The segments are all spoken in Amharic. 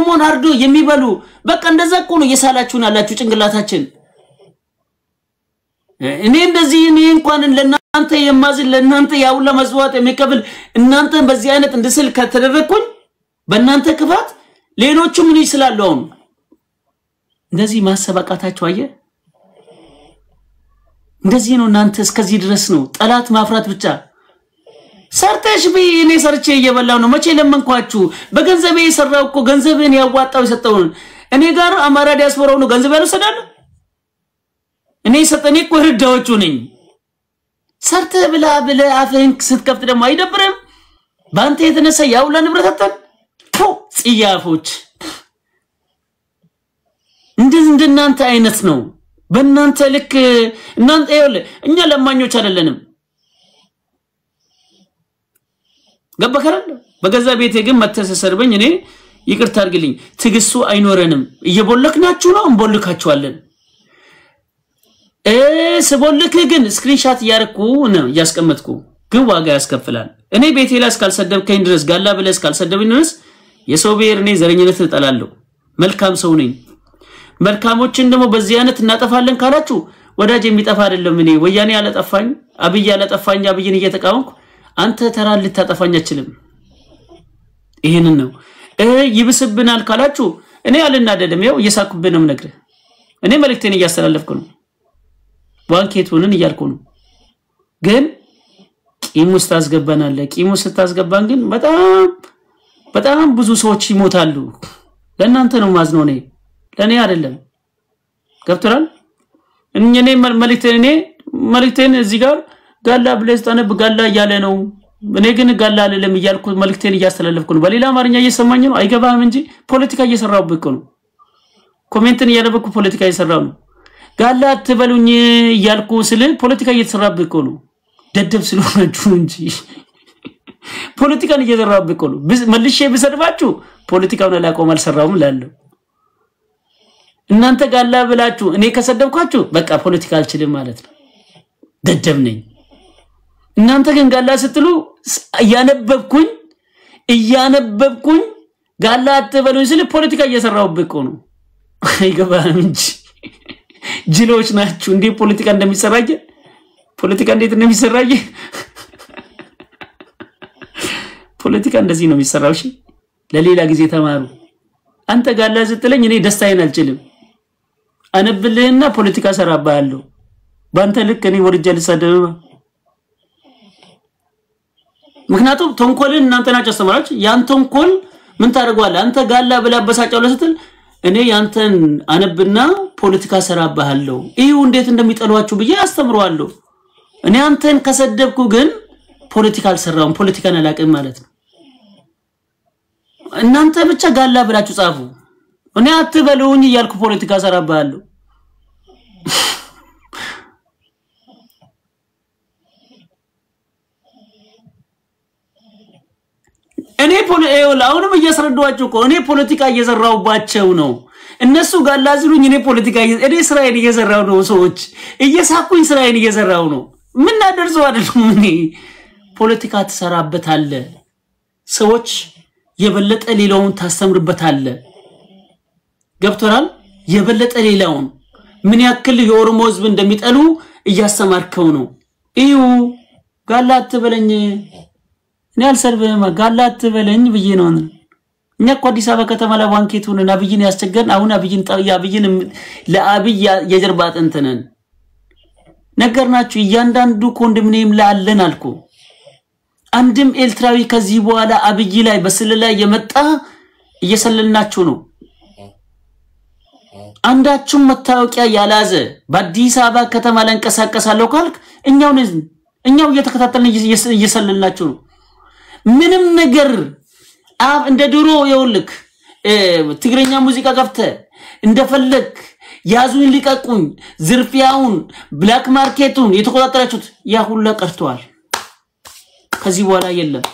ኦሮሞን አርዶ የሚበሉ በቃ እንደዛ እኮ ነው የሳላችሁን አላችሁ ጭንቅላታችን እኔ እንደዚህ እኔ እንኳን ለናንተ የማዝል ለናንተ ያውላ መስዋዕት የሚከብል እናንተ በዚህ አይነት እንድስል ከተደረኩኝ በእናንተ ክፋት ሌሎቹ ምን ይስላሉ አሁን እንደዚህ ማሰባቃታችሁ አየ እንደዚህ ነው እናንተ እስከዚህ ድረስ ነው ጠላት ማፍራት ብቻ ሰርተሽ እኔ ሰርቼ እየበላው ነው መቼ ለመንኳችሁ በገንዘቤ የሰራው እኮ ገንዘብን ያዋጣው የሰጠውን እኔ ጋር አማራ ዲያስፖራው ነው ገንዘብ ያልወሰዳል እኔ ሰጠኔ እኮ ህዳዎቹ ነኝ ሰርተ ብላ አፈን ስትከፍት ደግሞ አይደብርም ባንተ የተነሳ ያውላ ንብረት አጣን ጽያፎች እንደናንተ አይነት ነው በእናንተ ልክ እናንተ ይወለ እኛ ለማኞች አይደለንም ገበከረን በገዛ ቤቴ ግን መተሰሰርበኝ እኔ ይቅርታ አርግልኝ ትግሱ አይኖረንም እየቦለክናችሁ ነው እንቦልካችኋለን ስቦልክ ግን ስክሪንሾት ያርኩ ነው ያስቀመጥኩ ግን ዋጋ ያስከፍላል እኔ ቤቴ ላይ እስካልሰደብከኝ ድረስ ጋላ ብለስ ካልሰደብኝ ድረስ የሰው ብሔር እኔ ዘረኝነት እጠላለሁ መልካም ሰው ነኝ መልካሞችን ደግሞ በዚህ አይነት እናጠፋለን ካላችሁ ወዳጅ የሚጠፋ አይደለም እኔ ወያኔ ያለጠፋኝ አብይ ያለጠፋኝ አብይን እየተቃወምኩ አንተ ተራ ልታጠፋኝ አችልም ይሄንን ነው ይብስብናል ካላችሁ እኔ አልናደድም ያው እየሳኩብንም ነገር እኔ መልእክቴን እያስተላለፍኩ ነው ባንኬቱንን እያልኩ ነው ግን ቂሙስ ታስገባናለ ቂሙስ ታስገባን ግን በጣም ብዙ ሰዎች ይሞታሉ ለእናንተ ነው ማዝነው ነኝ ለኔ አይደለም ገብቷል እኔ መልእክቴን እዚህ ጋር ጋላ ብለስ ተነብ ጋላ ያለ ነው እኔ ግን ጋላ አይደለም ይያልኩ መልእክቴን እያስተላለፍኩ ነው በሌላ አማርኛ እየሰማኝ ነው አይገባም እንጂ ፖለቲካ እየሰራውብኩ ነው ኮሜንትን እያነበብኩ ፖለቲካ እየሰራው ነው ጋላ አትበሉኝ ይያልኩ ስለ ፖለቲካ እየተሰራብኩ ነው ደደብ ስለሆናችሁ እንጂ ፖለቲካን እየሰራብኩ ነው መልሼ ብሰድባችሁ ፖለቲካውን ላቆም አልሰራውም ላለው እናንተ ጋላ ብላችሁ እኔ ከሰደብኳችሁ በቃ ፖለቲካ አልችልም ማለት ነው ደደብ ነኝ እናንተ ግን ጋላ ስትሉ እያነበብኩኝ ጋላ አትበሉኝ ስለ ፖለቲካ እየሰራውብኩ ነው አይገባም እንጂ ጅሎች ናችሁ እንዴ ፖለቲካ እንደሚሰራየ ፖለቲካ እንዴት እንደሚሰራየ ፖለቲካ እንደዚህ ነው የሚሰራው እሺ ለሌላ ጊዜ ተማሩ አንተ ጋላ ስትለኝ እኔ ደስታዬን አልችልም አነብልህና ፖለቲካ ሰራባለሁ ባንተ ልክ እኔ ወርጀ ልሰደብ ምክንያቱም ተንኮልን እናንተ ናችሁ አስተማራች ያን ተንኮል ምን ታደርጓለህ አንተ ጋላ ብላ በሳጫው ለስትል እኔ ያንተን አነብና ፖለቲካ ሰራባለሁ ይው እንዴት እንደሚጠሏችሁ ብዬ አስተምሯለሁ እኔ አንተን ከሰደብኩ ግን ፖለቲካል ሰራው ፖለቲካን አላቀም ማለት ነው እናንተ ብቻ ጋላ ብላችሁ ጻፉ እኔ አትበሉኝ ይያልኩ ፖለቲካ ሰራባለሁ እኔ አሁንም እየሰረዷችሁ እኮ እኔ ፖለቲካ እየሰራውባቸው ነው እነሱ ጋላ ዝሉኝ እኔ ፖለቲካ እኔ ስራዬን እየሰራው ነው ሰዎች እየሳኩኝ ስራዬን እየሰራው ነው ምን አደርሰው አይደለም እኔ ፖለቲካ ተሰራበታለ ሰዎች የበለጠ ሌላውን ታስተምርበታለ ገብቶራል የበለጠ ሌላውን ምን ያክል የኦሮሞ ህዝብ እንደሚጠሉ እያስተማርከው ነው እዩ ጋላ አትበለኝ እኔ አልሰርበም ጋላ አትበለኝ ብዬ ነው እኛ እኮ አዲስ አበባ ከተማ ላይ ባንኬቱን አብይን ያስቸገርን አሁን አብይን ለአብይ የጀርባ አጥንተነን ነገርናችሁ እያንዳንዱ ኮንዶሚኒየም ላለን አልኩ አንድም ኤልትራዊ ከዚህ በኋላ አብይ ላይ በስለላ የመጣ እየሰለልናችሁ ነው አንዳችሁም መታወቂያ ያላዘ በአዲስ አበባ ከተማ ላይ እንቀሳቀሳለሁ ካልክ እኛው እየተከታተልን እየሰለልናችሁ ነው ምንም ነገር እንደ ድሮ ይወልክ ትግረኛ ሙዚቃ ከፍተ እንደፈለክ ያዙኝ ሊቀቁኝ ዝርፊያውን ብላክ ማርኬቱን የተቆጣጣራችሁት ያ ሁሉ ቀርቷል ከዚህ በኋላ የለም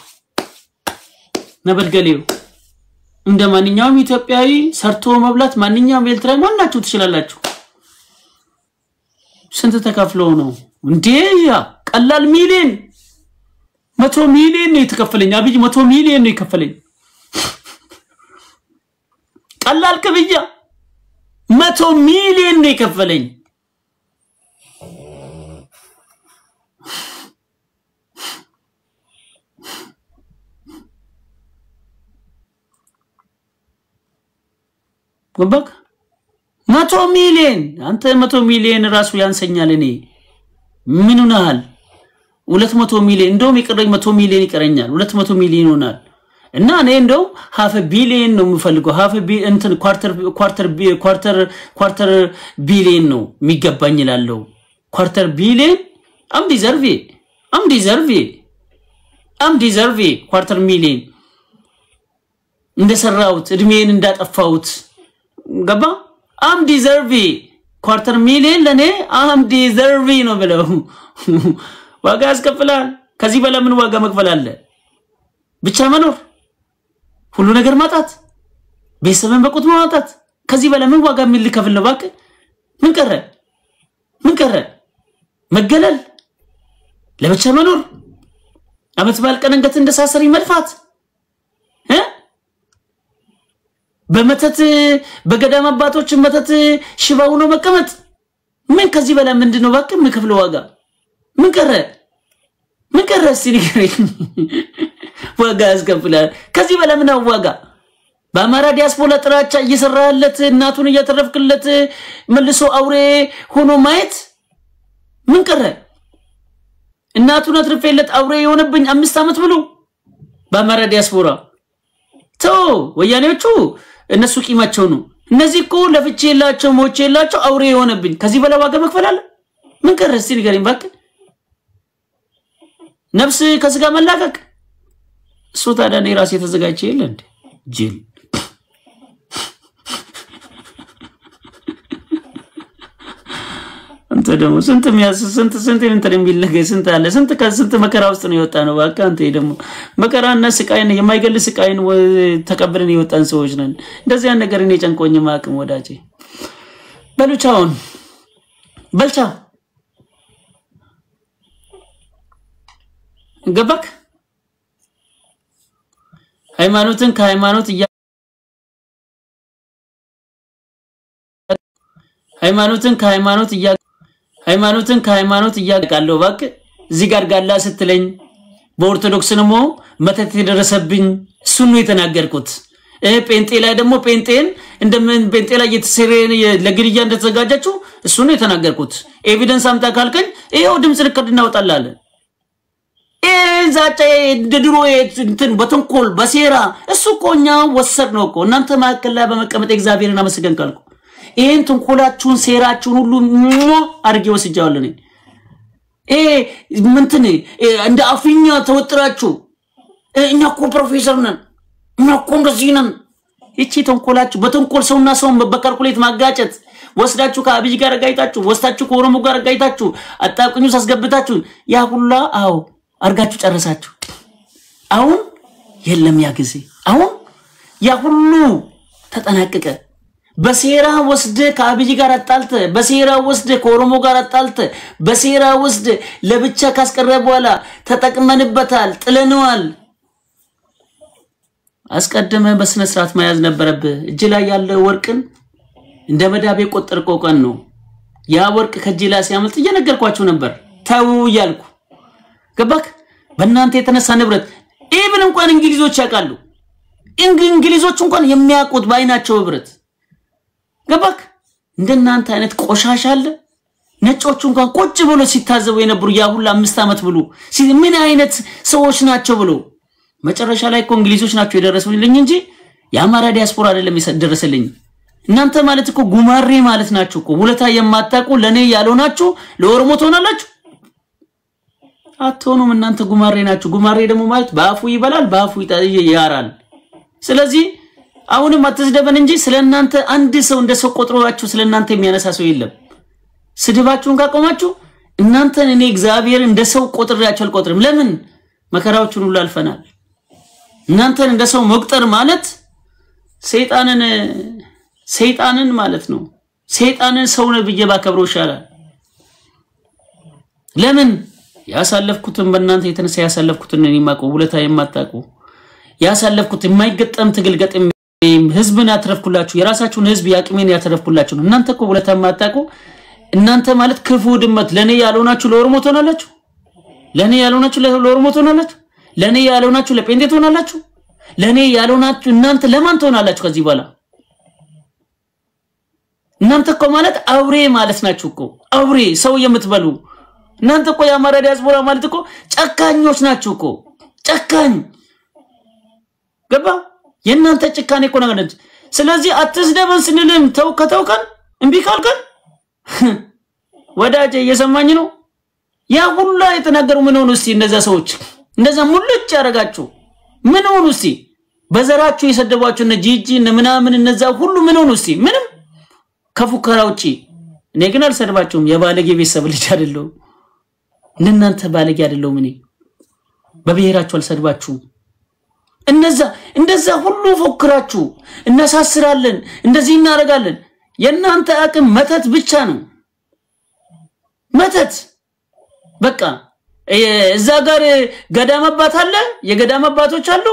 ነበልገሌው እንደማንኛውም ኢትዮጵያዊ ሰርቶ መብላት ማንኛውም ኤልትራዊ ማናችሁ ትችላላችሁ ስንት ተከፍለው ነው እንዴ ያ ቀላል ሚሊዮን 100 ሚሊዮን ነው የተከፈለኝ አብይ 100 ሚሊዮን ነው የከፈለኝ ቀላል ክብያ 100 ሚሊዮን ነው የከፈለኝ ወበክ 100 ሚሊዮን አንተ 100 ሚሊዮን ራሱ ያንሰኛል እኔ ምን ሆነሃል 200 ሚሊዮን እንደውም ይቀረኝ 100 ሚሊዮን ይቀረኛል 200 ሚሊዮን ሆናል እና እኔ እንደው half a billion ነው የምፈልገው half a billion እንትን quarter billion ነው የሚገባኝ ይላልው quarter billion I'm deserve quarter million እንደሰራውት እድሜን እንዳጠፋውት ገባ I'm deserve quarter million ለኔ I'm deserve ነው ብለው ዋጋ ያስከፍላል ከዚህ በላ ምን ዋጋ መክፈል አለ ብቻ መኖር ሁሉ ነገር ማጣት ቤተሰብን በቁጥ ማጣት ከዚህ በላ ምን ዋጋ ምን ልከፍል ነው ባክ ምን ቀረ መገለል ለብቻ መኖር አመት ባልቀን እንገት እንደሳሰሪ መልፋት በመተት በገዳም አባቶች መተት ሽባው ነው መቀመጥ ምን ከዚህ በላ ምንድነው ባክ ምከፍለው ዋጋ ምን ቀረ ሲሪገኝ ዋጋ ያስከፍላል ከዚህ በላ ምን ዋጋ በአማራ ዲያስፖራ ጥራቻ እየሰራለት እናቱን እያተረፍክለት መልሶ አውሬ ሆኖ ማየት ምን ቀረ እናቱን አትርፈለት አውሬ የሆነብኝ 5 አመት ብሎ በአማራ ዲያስፖራ ወያኔዎቹ እነሱ ቂማቸው ነው እነዚህ እኮ ለፍቼላቸው ሞቼላቸው አውሬ የሆነብኝ ከዚህ በላ ዋጋ መክፈል አለ ምን ቀረ ሲሪገኝ ባክ ነፍስ ከስጋ መላቀቅ እሱ ታዲያ ነው ራስ የተዘጋጀ ይል እንዴ ጂል አንተ ደግሞ ስንት እንትን የሚልህ ስንት አለ ስንት መከራ ውስጥ ነው የወጣ ነው ባካ አንተ ደግሞ መከራና ስቃይን የማይገል ስቃይን ተቀበልን የወጣን ሰዎች ነን እንደዚህ ያን ነገር እኔ ጨንቆኝ ማቅም ወዳጄ በሉቻውን በልቻ ገባክ ሃይማኖትን ከሃይማኖት ያቃለው ባክ እዚህ ጋር ጋላ ስትለኝ በኦርቶዶክስ ነሞ መተት የደረሰብኝ እሱ ነው የተናገርኩት ጴንጤ ላይ ደግሞ ጴንጤን እንደምን ጴንጤ ላይ የተሰረነ ለግድያ እንደተዘጋጃችሁ እሱ ነው የተናገርኩት ኤቪደንስ አምጣ ካልከኝ ይሄው ድምጽ ልከድ እናወጣላለ ዛቻ ድድሮ እንትን በተንኮል በሴራ እሱ ቆኛ ወሰድ ነው እኮ እናንተ ማከላ በመቀመጥ እግዚአብሔርን አመስገን ካልኩ ይሄን ተንኮላችሁን ሴራችሁን ሁሉ አርጌ ወስጃለሁ ምንትን እንደ አፍኛ ተወጥራችሁ እኛ እኮ ፕሮፌሰር ነን እኛ እኮ እንደዚህ ነን እቺ ተንኮላችሁ በተንኮል ሰውና ሰውን በካልኩሌት ማጋጨት ወስዳችሁ ከአብይ ጋር ጋይታችሁ ወስታችሁ ከኦሮሞ ጋር ጋይታችሁ አጣቅኙ ሳስገብታችሁ ያ ሁላ አው አርጋችሁ ጨረሳችሁ አሁን የለም ያ ጊዜ አሁን ያ ሁሉ ተጠናቀቀ በሴራ ወስደ ከአብይ ጋር አጣልተ በሴራ ወስደ ከኦሮሞ ጋር አጣልተ በሴራ ወስደ ለብቻ ካስቀረ በኋላ ተጠቅመንበታል ጥለነዋል አስቀደመ በስነ ስርዓት መያዝ ነበረብህ እጅ ላይ ያለ ወርቅን እንደ መዳብ የቆጠርከው ቀን ነው ያ ወርቅ ከጅላ ሲያመልጥ እየነገርኳችሁ ነበር ታው ይያልኩ ገባክ በእናንተ የተነሳ ንብረት ኢቭን እንኳን እንግሊዞች ያቃሉ እንግሊዞች እንኳን የሚያቁት ባይናቸው ብረት ገባክ እንደናንተ አይነት ቆሻሻ አለ ነጮቹ እንኳን ቁጭ ብሎ ሲታዘቡ የነበሩ ያ ሁሉ 5 አመት ብሎ ምን አይነት ሰዎች ናቸው ብሎ መጨረሻ ላይ እንግሊዞች ናቸው የደረሱልኝ እንጂ የአማራ ዲያስፖራ አይደለም የደረሰልኝ እናንተ ማለት እኮ ጉማሬ ማለት ናችሁ እኮ ሁለታ የማታቁ ለኔ ያልሆናችሁ ለኦሮሞ ትሆናላችሁ አትሆኑም እናንተ ጉማሬ ናችሁ ጉማሬ ደግሞ ማለት ባፉ ይበላል ባፉ ያራል ስለዚህ አሁንም አትስደበን እንጂ ስለናንተ አንድ ሰው እንደሰው ቆጥሮዋችሁ ስለናንተ የሚያነሳሰው የለም ስድባችሁን ካቆማችሁ እናንተን እኔ እግዚአብሔር እንደሰው ቆጥራችሁ አልቆጥርም ለምን መከራዎቹን ሁሉ አልፈናል እናንተን እንደሰው መቁጠር ማለት ሰይጣንን ማለት ነው ሰይጣንን ሰው ነው ብዬ ባከብረው ይሻላል ለምን ያሳለፍኩትን በእናንተ የተነሳ ያሳለፍኩትን እኔ ማቆ ሁለታ የማታቁ ያሳለፍኩት የማይገጠም ትግል ገጠም ህዝብን ያተረፍኩላችሁ የራሳችሁን ህዝብ ያቅሜን ያተረፍኩላችሁ እናንተ እኮ ወለታ ማጣቁ እናንተ ማለት ክፉ ድመት ለኔ ያልሆናችሁ ለኦሮሞ ተናላችሁ ለኔ ያልሆናችሁ ለኦሮሞ ተናላችሁ ለኔ ያልሆናችሁ ለጴንጤ ተናላችሁ ለኔ ያልሆናችሁ እናንተ ለማን ተናላችሁ ከዚህ በኋላ እናንተ እኮ ማለት አውሬ ማለት ናችሁ እኮ አውሬ ሰው የምትበሉ እናንተ እኮ ያማራ ዲያስፖራ ማለት እኮ ጨካኞች ናችሁ እኮ ጨካኝ ገባ የእናንተ ጭካኔ እኮ ነገር ስለዚህ አትስደበን ስንልም ከተውከን እንቢ ካልከን ወዳጄ እየሰማኝ ነው ያ ሁሉ የተናገሩ ምን ሆኑ እስቲ እነዛ ሰዎች እንደዛ ሙልጭ ያረጋችሁ ምን ሆኑ እስቲ በዘራችሁ የሰደቧችሁ እነ ጂጂ እነ ምናምን እነዛ ሁሉ ምን ሆኑ እስቲ ምንም ከፉከራውጪ እኔ ግን አልሰድባችሁም የባለጌ ቤተሰብ ልጅ አይደለም እናንተ ባለጌ አይደለም እኔ በብሔራችሁ አልሰድባችሁም እንደዛ ሁሉ ፎክራችሁ እናሳስራለን እንደዚህ እናረጋለን የናንተ አቅም መተት ብቻ ነው መተት በቃ እዛ ጋር ገዳም አባት አለ የገዳም አባቶች አሉ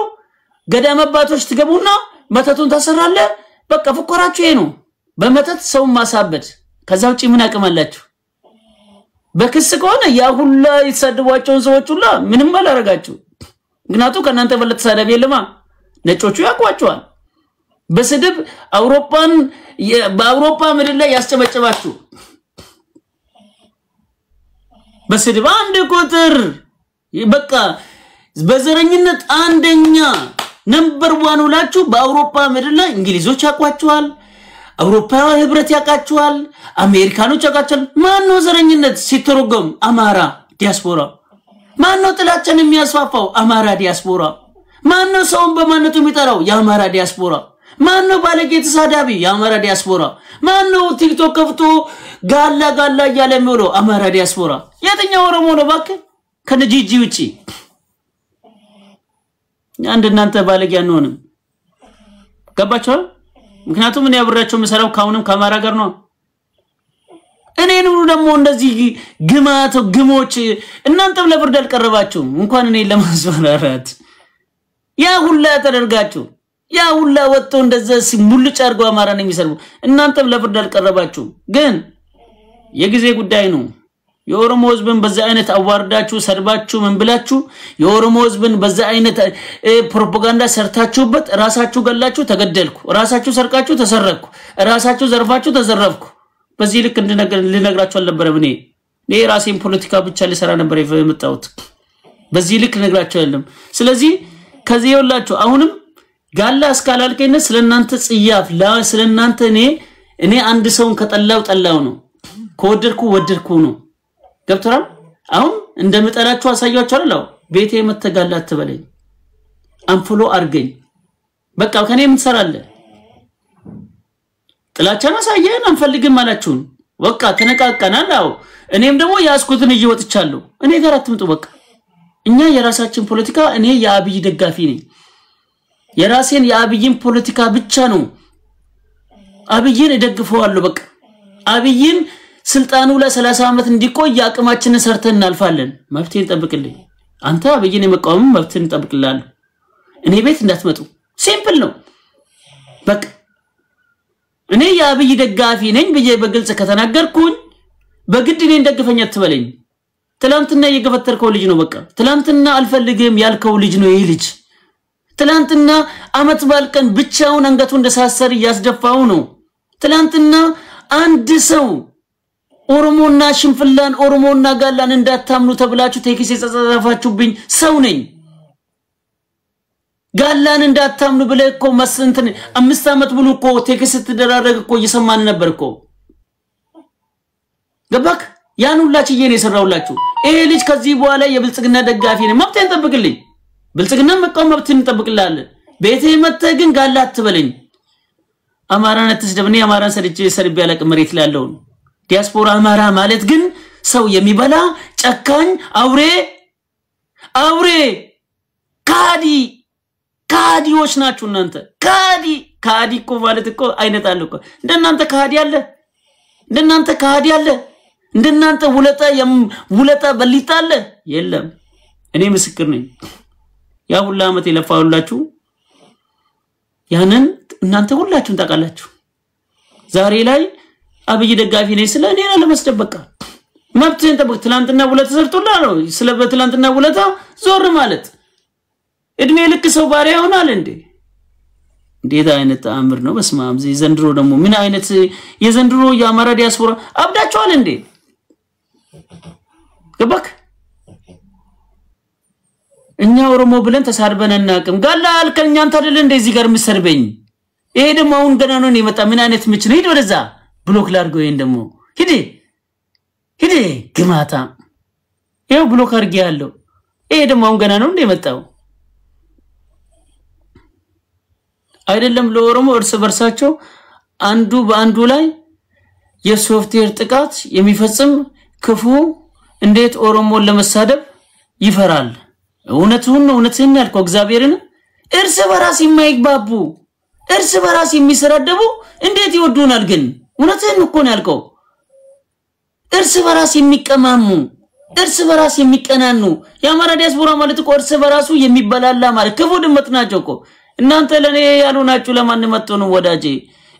ገዳም አባቶች ትገቡና መተቱን ታሰራለ በቃ ፎክራችሁ ይሄ ነው በመተት ሰው ማሳበድ ከዛው ጪ ምን አቅም አላችሁ በክስ ከሆነ ያ ሁሉ ይሰድቧቸውን ሰዎች ሁሉ ምንም አላረጋችሁ ግናቱ ከናንተ በለጥ ሳዳብ የለማ ነጮቹ ያቋቸዋል በስድብ በአውሮፓ ምድር ላይ ያስጨበጨባችሁ በስድብ አንድ ቁጥር በቃ በዘረኝነት አንደኛ ነምበር 1 ሁላችሁ በአውሮፓ ምድር ላይ እንግሊዞች ያቋቸዋል አውሮፓው ህብረት ያቃቸዋል አሜሪካኖች ያቃቸዋል ማን ነው ዘረኝነት ሲተረጎም አማራ ዲያስፖራ ማን ነው ጥላቻን የሚያስፋፋው አማራ ዲያስፖራ ማን ነው ሰውን በማንነቱ የሚጠራው የአማራ ዲያስፖራ ማን ነው ባለጌ ተሳዳቢ የአማራ ዲያስፖራ ማን ነው ቲክቶክ ከፍቶ ጋላ እያለ የሚውለው አማራ ዲያስፖራ የትኛው ኦሮሞ ነው ባክ ከነጂጂ ውጪ አንድ እናንተ ባለጌ አንሆንም ገባችሁ ምክንያቱም እኔ አብራቸው መሰራው ካሁንም ከአማራ ጋር ነው እኔን ሁሉ ደግሞ እንደዚህ ግሞች እናንተም ለፍርድ አልቀረባችሁም እንኳን እኔ ለማስፈራራት ያ ሁላ ተደርጋችሁ ያ ሁላ ወጥቶ እንደዛ ሙልጭ አርገው አማራን የሚሰርቡ እናንተም ለፍርድ አልቀረባችሁም ግን የጊዜ ጉዳይ ነው የኦሮሞ ህዝብን በዛ አይነት አዋርዳችሁ ሰርባችሁ ምን ብላችሁ የኦሮሞ ህዝብን በዛ አይነት ፕሮፓጋንዳ ሰርታችሁበት ራሳችሁ ገላችሁ ተገደልኩ ራሳችሁ ሰርቃችሁ ተሰረኩ ራሳችሁ ዘርፋችሁ ተዘረፍኩ በዚህ ልክ ልነግራችሁ አልነበረም እኔ ራሴን ፖለቲካ ብቻ ልሰራ ነበር የመጣሁት በዚህ ልክ ነግራችሁ አይደለም ስለዚህ ከዚህ ይወላችሁ አሁንም ጋላ እስካላልከኝ ስለናንተ ጽያፍ ስለናንተ እኔ አንድ ሰውን ከጠላው ነው ከወደድኩ ነው ገብቶራል አሁን እንደምጠላችሁ አሳያችሁ አይደል ቤቴ መተጋላት ተበለኝ አንፎሎ አርገኝ በቃ ከኔ ምን ሰራለ ጥላቻና ሳየን አንፈልግም ማላችሁን በቃ ተነቃቀናል እኔም ደግሞ ያስኩትን እየወጥቻለሁ እኔ ጋር አትምጡ በቃ እኛ የራሳችን ፖለቲካ እኔ የአብይ ደጋፊ ነኝ የራሴን የአብይን ፖለቲካ ብቻ ነው አብይን እደግፈዋለሁ በቃ አብይን ስልጣኑ ለ30 አመት እንዲቆይ ያቅማችንን ሰርተን እናልፋለን መብቴን ጠብቅልኝ አንተ አብይን የመቃወም መብቴን ጠብቅልኝ እኔ ቤት እንዳትመጡ ሲምፕል ነው በቃ እኔ የአብይ ደጋፊ ነኝ ብዬ በግልጽ ከተናገርኩኝ በግድ እኔን ደግፈኛ ትበለኝ ትላንትና የገፈተርከው ልጅ ነው በቃ ትላንትና አልፈልግም ያልከው ልጅ ነው ይሄ ልጅ ትላንትና አመት ባልቀን ብቻውን አንገቱ እንደሳሰር ያስደፋው ነው ትላንትና አንድ ሰው ኦሮሞና ሽንፍላን ኦሮሞና ጋላን እንዳታምኑ ተብላችሁ ቴክስ የጻጻፋችሁብኝ ሰው ነኝ ጋላን እንዳታምኑ ብለኮ መስንተን 5 አመት ሙሉ እኮ ቴክስ ተደራረግኮ እየሰማን ነበርኮ ገባክ ያን ሁላችሁ እየኔ ሰራውላችሁ ይሄ ልጅ ከዚህ በኋላ የብልጽግና ደጋፊ ነው መብቴን ጠብቅልኝ ብልጽግና መቃወም መብቴን ጠብቅልኝ ቤቴ መተህ ግን ጋላ አትበለኝ አማራን አትስደብኝ አማራን ሰርቤ ያለቅ መሬት ላይ ያለው ዲያስፖራ አማራ ማለት ግን ሰው የሚበላ ጨካኝ አውሬ ካዲዎች ናችሁ እናንተ ካዲ እኮ ማለት እኮ አይነት አለ እኮ እንደናንተ ካዲ አለ እንደናንተ ውለታ በሊታ አለ የለም እኔ ምስክር ነኝ ያ ሁሉ አመት የለፋውላችሁ ያንን እናንተ ሁላችሁም ታውቃላችሁ ዛሬ ላይ አብይ ደጋፊ ነኝ ስለ እኔ ለመስደብ በቃ መብትህን ጠብቅ ትላንትና ውለታ ሰርቶላ ነው ስለ በትላንትና ውለታ ዞር ማለት እድሜ ልክ ሰው ባሪያ ሆናል እንዴ እንዴት አይነት ተአምር ነው በስማም ዘንድሮ ደግሞ ምን አይነት የዘንድሮ ያማራ ዲያስፖራ አብዳቸዋል እንዴ ገባክ እኛ ኦሮሞ ብለን ተሳርበን እናቅም ጋላ አልከኛ አንተ አይደል እንደዚህ ጋር ምሰርበኝ ይሄ ደግሞ አሁን ገና ነው የመጣ ምን አይነት ምች ነው ሂድ ወደዛ ብሎክ ላድርገው ይሄን ደግሞ ሂድ ግማታ ይሄው ብሎክ አድርጌ ያለው ይሄ ደግሞ አሁን ገና ነው የመጣው አይደለም ለኦሮሞ እርስ በርሳቸው አንዱ በአንዱ ላይ የሶፍትዌር ጥቃት የሚፈጽም ክፉ እንዴት ኦሮሞን ለመሳደብ ይፈራል እውነቱን ያልከው እግዚአብሔርን እርስ በራስ የማይግባቡ እርስ በራስ የሚሰራደቡ እንዴት ይወዱናል ግን እውነቱን እኮ ነው ያልከው እርስ በራስ የሚቀማሙ እርስ በራስ የሚቀናኑ ያማራ ዲያስፖራ ማለት እኮ እርስ በራሱ የሚበላላ ማለት ክፉ ድመት ናቸው እኮ እናንተ ለኔ ያሉናችሁ ለማን መጥቶ ነው ወዳጄ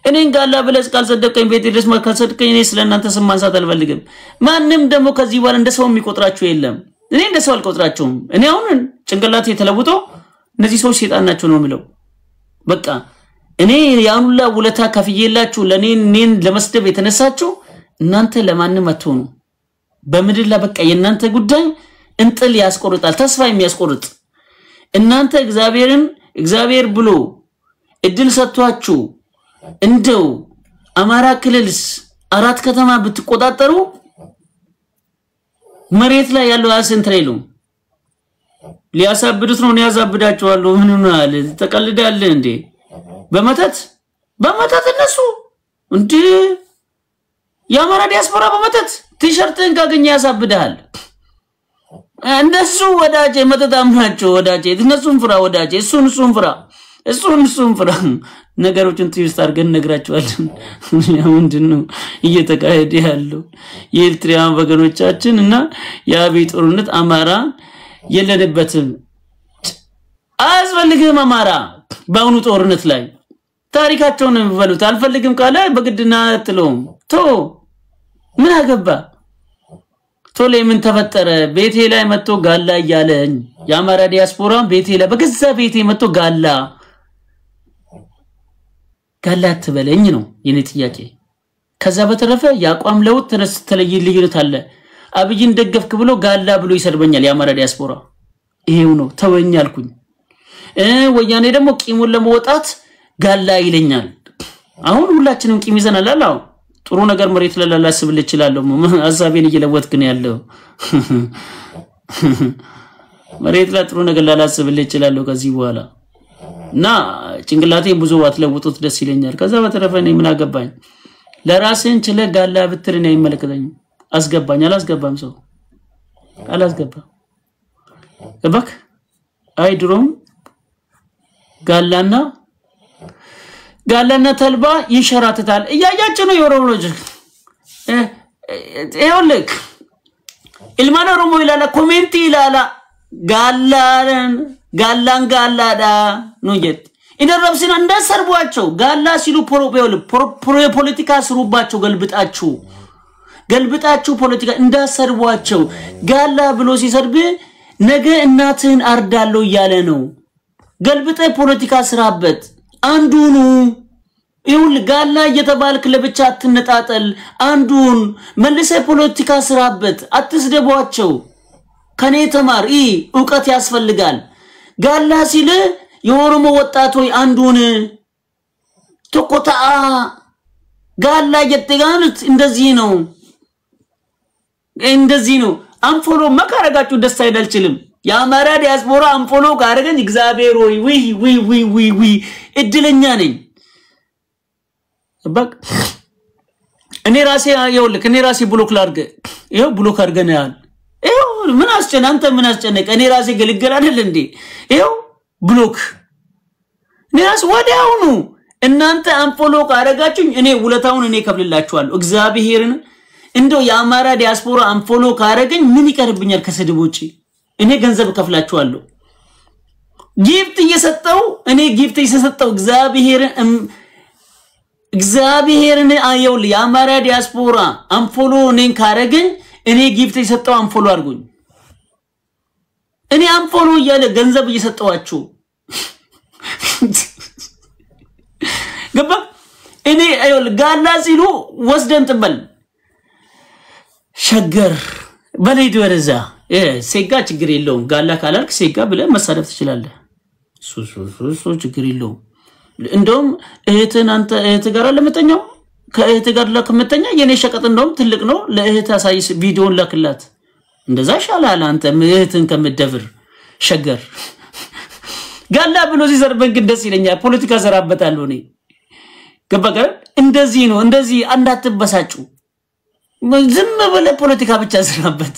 እኔን ጋላ ብለስ ካልሰደቀኝ ቤት ድረስ ማካሰደቀኝ እኔ ስለናንተ ስማንሳት አልፈልግም ማንንም ደግሞ ከዚህ በኋላ እንደሰው የሚቆጥራችሁ የለም እኔ እንደሰው አልቆጥራቸውም እኔ አሁን ጭንቅላቴ ተለውጦ እነዚህ ሰዎች ሰይጣን ናቸው ነው የሚለው በቃ እኔ ያኑላ ውለታ ከፍዬላችሁ ለኔን ለመስደብ የተነሳችሁ እናንተ ለማንም አትሆኑ በመድር ላይ በቃ የናንተ ጉዳይ እንጥል ያስቆርጣል ተስፋ የሚያስቆርጥ እናንተ እግዚአብሔር ብሎ እድል ሰጥቷችሁ እንደው አማራ ክልልስ አራት ከተማ ብትቆጣጠሩ መሬት ላይ ያለው አሰንትሬሉ ሊያሳብዱት ነው ያዛብዳቸዋለሁ ምን ነው አለ ተቀልዳለ እንዴ በመተት እነሱ እንዴ ያማራ ዲያስፖራ በመተት ቲሸርትን ካገኘ ያሳብዳል እንደሱ ወዳጄ መተታም ናቸው ወዳጄ እነሱን ፍራ ወዳጄ እሱን ፍራ ነገሮችን ትይስት አርገን ነግራቸዋለን ምንድነው እየተካሄደ ያለው የኤርትራውያን ወገኖቻችን እና የአብይ ጦርነት አማራ የለደበትም አስፈልግም አማራ ባውኑ ጦርነት ላይ ታሪካቸውን እንፈልጉት አልፈልግም ካለ በግድና አትለውም ቶ ምን አገባ ቶሌ ምን ተፈጠረ ቤቴ ላይ መጥቶ ጋላ ያያለኝ ያማራ ዲያስፖራ ቤቴ ላይ በገዛ ቤቴ መጥቶ ጋላ ተበለኝ ነው የኔ ጥያቄ ከዛ በተረፈ ያቋም ለውጥ ተለይልኝነት አለ አብይን ደገፍክ ብሎ ጋላ ብሎ ይሰርበኛል ያማራ ዲያስፖራ ይሄው ነው ተወኛልኩኝ ወያኔ ደግሞ ቂሙን ለመወጣት ጋላ ይለኛል አሁን ሁላችንም ቂም ይዘናል አላው ጥሩ ነገር መሬት ለላላስብል ይችላል አዛቤን እየለወጥክ ነው ያለው መሬት ላይ ጥሩ ነገር ላላስብል ይችላል ከዚህ በኋላ እና ጭንቅላቴን ብዙ አትለውጡት ደስ ይለኛል ከዛ በተረፈ እኔ ምን አገባኝ ለራስን ችለ ጋላ ብትርና ይመለከተኝ አስገባኝ አላስገባም ሰው አላስገባም ገባክ አይድሮም ጋላና ተልባ ይሸራተታል እያያችሁ ነው የኦሮሞ ልጅ ይኸውልህ ኢልማና ኦሮሞ ይላል ኮሜንት ይላል ጋላዳ ነው የት ኢነረብስና እንዳሰርቧቸው ጋላ ሲሉ ፖለቲካ ስሩባቸው ገልብጣችሁ ፖለቲካ እንዳሰርቧቸው ጋላ ብሎ ሲሰርብ ነገ እናትን አርዳለው ያለ ነው ገልብጠ ፖለቲካ ስራበት አንዱኑ ይሁን ጋላ እየተባልክ ለብቻ አትነጣጠል አንዱን መልሰ ፖለቲካ ስራበት አትስደቧቸው ከኔ ተማር ዕውቀት ያስፈልጋል ጋላ ሲለ የኦሮሞ ወጣቶይ አንዱን ተቆጣ ጋላ እየተጋኑት እንደዚህ ነው አንፎሎ መካረጋችሁ ደስ አይደልችልም ያማራ ዲያስፖራ አንፎሎ ካረገኝ እግዚአብሔር ወይ እድለኛ ነኝ በቃ እኔ ራሴ ብሎክ ላርገ ይሄው ብሎክ አርገናል ይሄው ምን አስጨነቀ እኔ ራሴ ገልገል አይደል እንዴ ይሄው ብሎክ እኔ ራሴ ወዲያውኑ እናንተ አንፎሎ ካረጋችሁኝ እኔ ውለታውን እኔ ከብልላችኋለሁ እግዚአብሔርን እንደው ያማራ ዲያስፖራ አንፎሎ ካረገኝ ምን ይቀርብኛል ከስድብ ውጪ እኔ ገንዘብ ከፍላችኋለሁ ጊፍት እየሰጠው እኔ ጊፍት እየሰጠው እግዚአብሔርን አየውል የአማራ ዲያስፖራ አንፎሎ እኔን ካረገኝ እኔ ጊፍት እየሰጠው አንፎሎ አድርጉኝ እኔ አንፎሎ እያለ ገንዘብ እየሰጠዋችሁ ገባ እኔ አየውል ጋላ ሲሉ ወስደን ጥበል ሸገር በሌድ ወረዛ ሴጋ ችግር የለውም ጋላ ካላልክ ሴጋ ብለ መሳደብ ትችላለህ ሱ ችግር የለውም እንደውም እህትን አንተ እህት ጋር ለምተኛው ከእህት ጋር ለከመተኛ የኔ ሸቀጥ እንደውም ትልቅ ነው ለእህት አሳይስ ቪዲዮን ላክላት እንደዛ ሻላል አንተ እህትን ከመደብር ሸገር ጋላ ብሎ ሲዘርበን ግን ደስ ይለኛል ፖለቲካ ዘራበታለሁ እኔ ገባከ እንደዚህ ነው እንደዚህ አንዳትበሳጩ ዝም ብለ ፖለቲካ ብቻ ዘራበት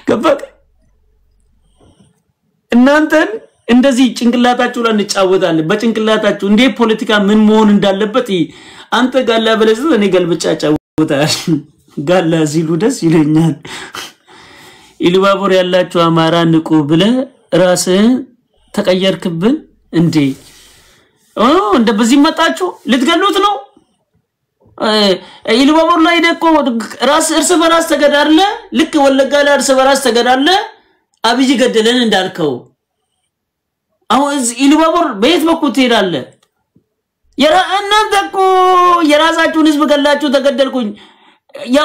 ገባከ እናንተን እንደዚህ ጭንቅላታችሁ ላይ እንጫወታለን በጭንቅላታችሁ እንዴ ፖለቲካ ምን መሆን እንዳለበት አንተ ጋላ በለዝ እኔ ገልብጫ ጫወታል ጋላ ሲሉ ደስ ይለኛል ኢሉባቡር ያላችሁ አማራ ንቁ ብለ ራስህ ተቀየርክብን እንዴ እንደ በዚህ መጣችሁ ልትገሉት ነው ኢሉባቡር ላይ ደቆ ራስ እርስ በራስ ተገዳለ ልክ ወለጋ ላይ እርስ በራስ ተገዳለ አብይ ገደለን እንዳልከው አሁን ኢሉባቡር በየት በኩል ትሄዳለ እናንተኮ የራሳችሁን ህዝብ ገላችሁ ተገደልኩኝ ያ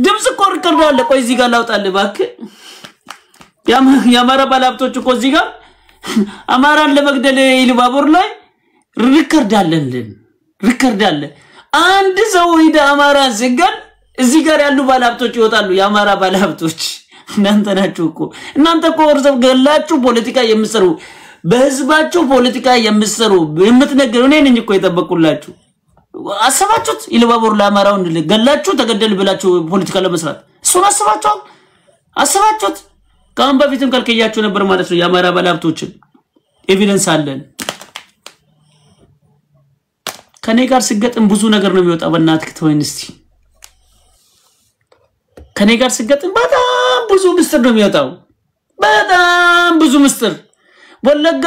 ድምጽ ኮርክር አለ ቆይ እዚህ ጋር ላውጣልህ ባክ ያማራ ባላብቶች እኮ እዚህ ጋር አማራን ለመግደል ኢሉባቡር ላይ ሪከርድ አለ አንድ ሰው ሄደ አማራን ሲገል እዚህ ጋር ያሉ ባላብቶች ይወጣሉ ያማራ ባላብቶች እናንተ ናችሁ እኮ እናንተ እኮ ወርዘብ ገላችሁ ፖለቲካ የምትሰሩ በህዝባችሁ ፖለቲካ የምትሰሩ የምትነገሩ እኔ ነኝ እኮ የተበቁላችሁ አሰባችሁት ኢሉባቡር ለአማራው ገላችሁ ተገደል ብላችሁ ፖለቲካ ለመስራት እሱን አሰባችሁት ካም በፊትም ከልከያችሁ ነበር ማለት ነው ያማራ ባላብቶችን ኤቪደንስ አለን ከኔ ጋር ሲገጥም ብዙ ነገር ነው የሚወጣው በእናትህ ተወኝ እስቲ ከኔ ጋር ሲገጥም በጣም ብዙ ምስጥር ነው የሚወጣው በጣም ብዙ ምስጥር ወለጋ